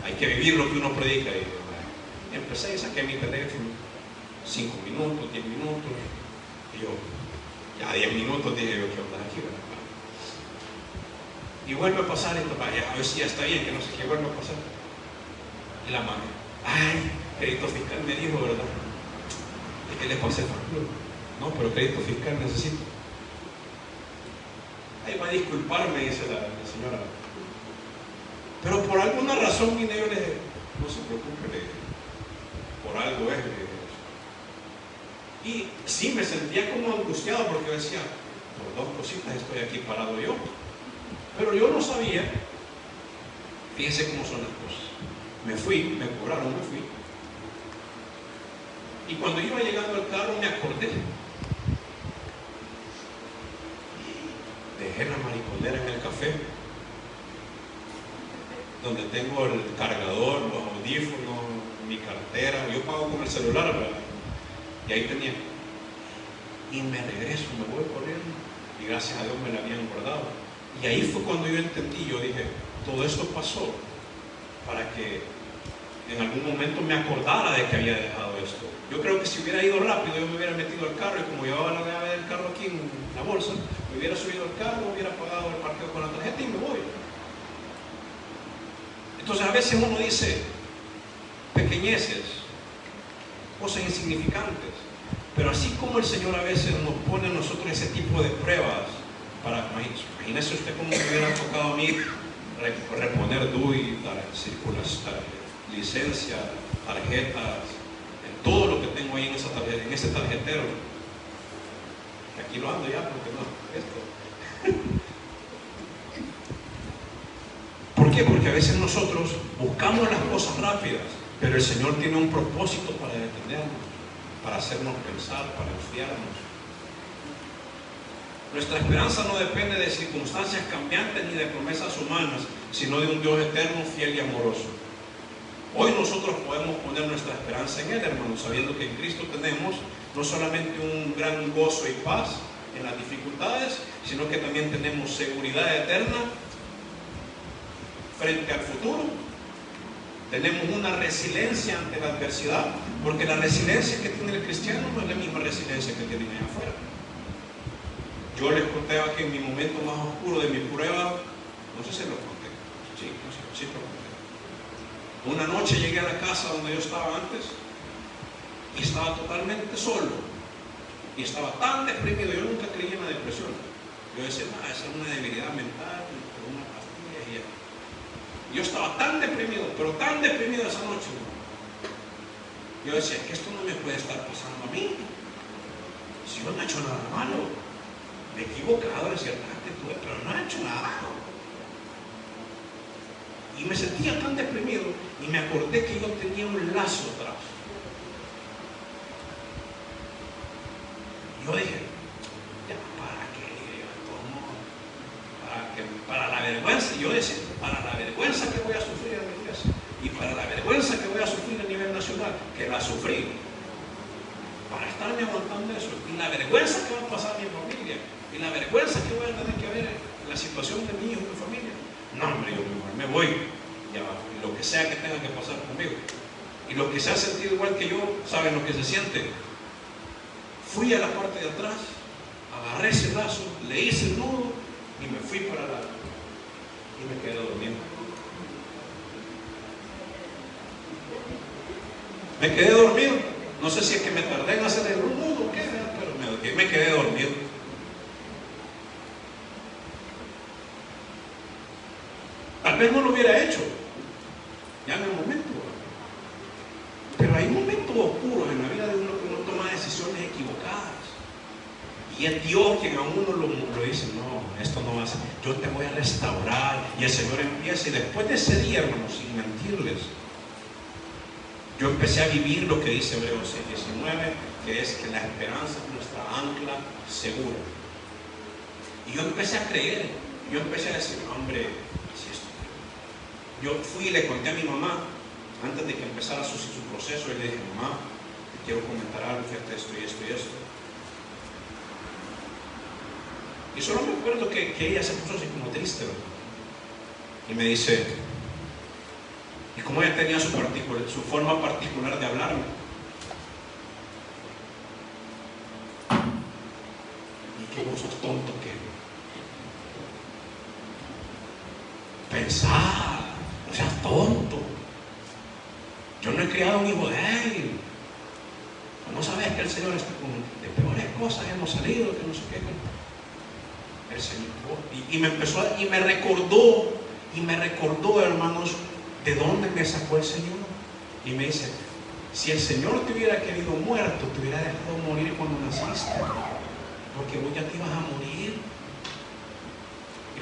Hay que vivir lo que uno predica. Y empecé y saqué mi teléfono. 5 minutos, 10 minutos. Y yo, ya 10 minutos dije yo, ¿qué onda aquí? Y vuelve a pasar esto, a ver si ya está bien, que no sé qué, vuelve a pasar. Y la madre, ay, crédito fiscal me dijo, ¿verdad? ¿Y qué le pasé factura? No, pero crédito fiscal necesito. Ahí va a disculparme, dice la señora. Pero por alguna razón vine yo y le dije, no se preocupe, por algo es. Y sí, me sentía como angustiado porque decía, por 2 cositas estoy aquí parado yo. Pero yo no sabía, fíjense cómo son las cosas. Me fui, me cobraron, me fui. Y cuando iba llegando al carro me acordé. Dejé la mariconera en el café, donde tengo el cargador, los audífonos, mi cartera. Yo pago con el celular, ¿verdad? Y ahí tenía. Y me regreso, me voy corriendo. Y gracias a Dios me la habían guardado. Y ahí fue cuando yo entendí, yo dije, todo esto pasó para que en algún momento me acordara de que había dejado esto. Yo creo que si hubiera ido rápido, yo me hubiera metido al carro y como llevaba la llave del carro aquí en la bolsa, me hubiera subido al carro, hubiera pagado el parqueo con la tarjeta y me voy. Entonces a veces uno dice pequeñeces, cosas insignificantes, pero así como el Señor a veces nos pone a nosotros ese tipo de pruebas, imagínese usted cómo me hubiera tocado a mí reponer DUI, licencia, tarjetas, todo lo que tengo ahí en ese tarjetero. Aquí lo ando ya porque no, esto. ¿Por qué? Porque a veces nosotros buscamos las cosas rápidas, pero el Señor tiene un propósito para detenernos, para hacernos pensar, para enfriarnos. Nuestra esperanza no depende de circunstancias cambiantes ni de promesas humanas, sino de un Dios eterno, fiel y amoroso. Hoy nosotros podemos poner nuestra esperanza en Él, hermanos, sabiendo que en Cristo tenemos no solamente un gran gozo y paz en las dificultades, sino que también tenemos seguridad eterna frente al futuro. Tenemos una resiliencia ante la adversidad, porque la resiliencia que tiene el cristiano no es la misma resiliencia que tienen allá afuera. Yo les conté que en mi momento más oscuro de mi prueba, no sé si lo conté, sí lo conté. Una noche llegué a la casa donde yo estaba antes y estaba totalmente solo y estaba tan deprimido. Yo nunca creí en la depresión. Yo decía, esa es una debilidad mental, una pastilla y ya. Yo estaba tan deprimido, pero tan deprimido esa noche. Yo decía, que esto no me puede estar pasando a mí. Si yo no he hecho nada malo, me he equivocado en ciertas actitudes, pero no he hecho nada malo. Y me sentía tan deprimido y me acordé que yo tenía un lazo atrás. Yo dije, ya, ¿para qué? Para la vergüenza, yo decía, para la vergüenza que voy a sufrir en mi iglesia y para la vergüenza que voy a sufrir a nivel nacional, que la sufrí, para estarme aguantando eso, y la vergüenza que va a pasar a mi familia, y la vergüenza que voy a tener que ver en la situación de mi hijo y mi familia. No, hombre, yo mejor me voy, ya, lo que sea que tenga que pasar conmigo. Y los que se han sentido igual que yo, saben lo que se siente. Fui a la parte de atrás, agarré ese lazo, le hice el nudo y me fui para la... y me quedé dormido. Me quedé dormido. No sé si es que me tardé en hacer el nudo o qué, pero me quedé dormido. Tal vez no lo hubiera hecho ya en el momento, pero hay momentos oscuros en la vida de uno que uno toma decisiones equivocadas y es Dios quien a uno lo dice, no, esto no va a ser, yo te voy a restaurar, y el Señor empieza. Y después de ese día, hermanos, sin mentirles, yo empecé a vivir lo que dice Hebreos 6:19, que es que la esperanza es nuestra ancla segura. Y yo empecé a creer, yo empecé a decir, hombre, yo fui y le conté a mi mamá, antes de que empezara su proceso, y le dije, mamá, te quiero comentar algo, fíjate esto y esto y esto. Y solo me acuerdo que ella se puso así como triste, ¿verdad? Y me dice, y como ella tenía su forma particular de hablarme, y que vos sos tonto que pensar. No seas tonto. Yo no he criado un hijo débil. No sabes que el Señor está con de peores cosas hemos salido, que no sé qué. El Señor. Y me empezó y me recordó, hermanos, de dónde me sacó el Señor. Y me dice, si el Señor te hubiera querido muerto, te hubiera dejado morir cuando naciste, porque vos ya te ibas a morir.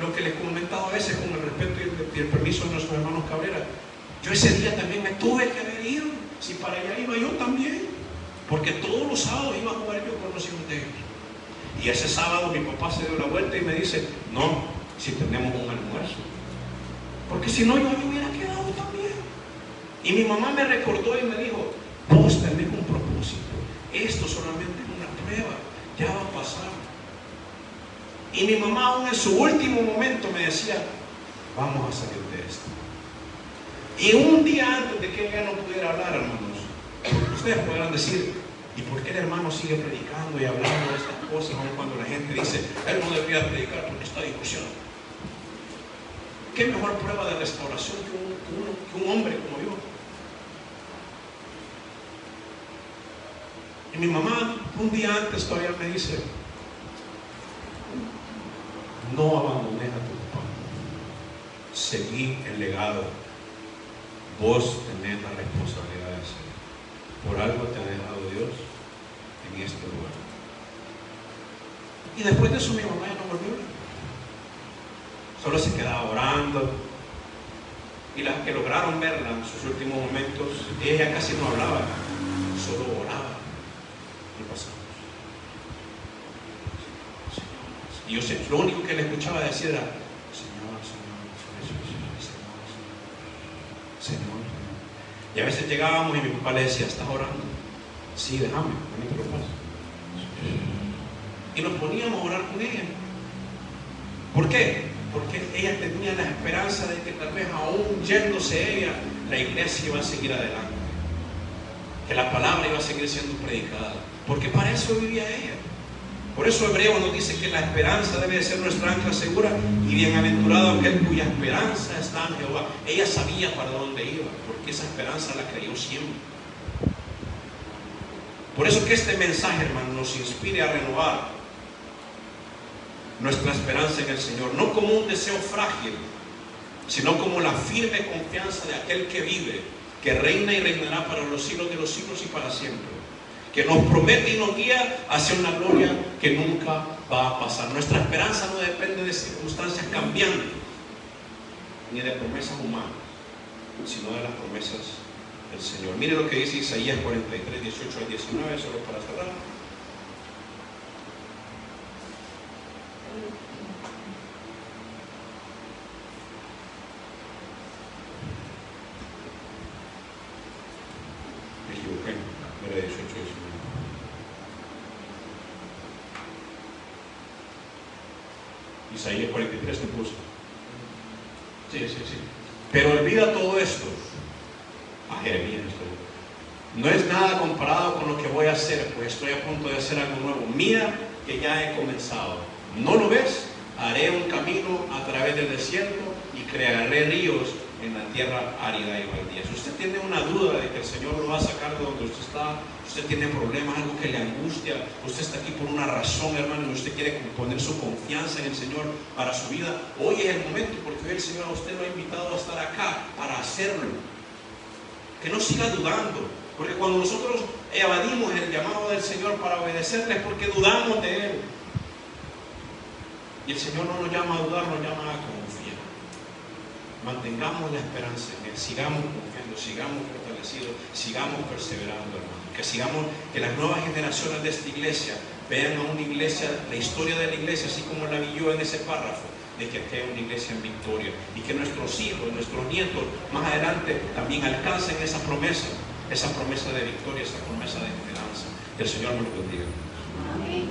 Lo que les he comentado a veces con el respeto y el permiso de nuestros hermanos Cabrera, yo ese día también me tuve que haber ido, si para allá iba yo también, porque todos los sábados iba a jugar yo con los hijos de ellos. Y ese sábado mi papá se dio la vuelta y me dice, no, si tenemos un almuerzo, porque si no yo me hubiera quedado también. Y mi mamá me recordó y me dijo, vos tenés un propósito, esto solamente es una prueba, ya va a pasar. Y mi mamá aún en su último momento me decía, vamos a salir de esto. Y un día antes de que ella no pudiera hablar, hermanos, ustedes podrán decir, ¿y por qué el hermano sigue predicando y hablando de estas cosas aun cuando la gente dice, él no debería predicar porque está divorciado? ¿Qué mejor prueba de restauración que un hombre como yo? Y mi mamá un día antes todavía me dice, no abandones a tu papá, seguí el legado, vos tenés la responsabilidad de hacerlo, por algo te ha dejado Dios en este lugar. Y después de eso mi mamá ya no volvió, solo se quedaba orando, y las que lograron verla en sus últimos momentos, ella casi no hablaba, solo oraba y pasaba. Y yo sé, lo único que le escuchaba decir era, Señor, Señor. Y a veces llegábamos y mi papá le decía, ¿estás orando? Sí, déjame, no te lo paso. Y nos poníamos a orar con ella. ¿Por qué? Porque ella tenía la esperanza de que tal vez aún yéndose ella, la iglesia iba a seguir adelante. Que la palabra iba a seguir siendo predicada. Porque para eso vivía ella. Por eso Hebreo nos dice que la esperanza debe de ser nuestra ancla segura, y bienaventurado aquel cuya esperanza está en Jehová. Ella sabía para dónde iba, porque esa esperanza la creyó siempre. Por eso que este mensaje, hermano, nos inspire a renovar nuestra esperanza en el Señor, no como un deseo frágil, sino como la firme confianza de aquel que vive, que reina y reinará para los siglos de los siglos y para siempre, que nos promete y nos guía hacia una gloria que nunca va a pasar. Nuestra esperanza no depende de circunstancias cambiantes, ni de promesas humanas, sino de las promesas del Señor. Mire lo que dice Isaías 43, 18 al 19, solo para cerrar. Me equivoqué, era 18, 19. Isaías 43 te puse. Sí. Pero olvida todo esto. A Jeremías estoy. No es nada comparado con lo que voy a hacer, pues estoy a punto de hacer algo nuevo. Mira que ya he comenzado. ¿No lo ves? Haré un camino a través del desierto y crearé ríos en la tierra árida y baldía. Si usted tiene una duda de que el Señor lo va a sacar de donde usted está, usted tiene problemas, algo que le angustia, usted está aquí por una razón, hermano, y usted quiere poner su confianza en el Señor para su vida, hoy es el momento, porque hoy el Señor a usted lo ha invitado a estar acá para hacerlo. Que no siga dudando, porque cuando nosotros evadimos el llamado del Señor para obedecerle es porque dudamos de Él. Y el Señor no nos llama a dudar, nos llama a confiar. Mantengamos la esperanza en Él, sigamos confiando, sigamos fortalecidos, sigamos perseverando, hermano. Que las nuevas generaciones de esta iglesia vean a una iglesia, la historia de la iglesia, así como la vi yo en ese párrafo, de que aquí hay una iglesia en victoria y que nuestros hijos, nuestros nietos más adelante también alcancen esa promesa de victoria, esa promesa de esperanza. Que el Señor nos bendiga. Amén.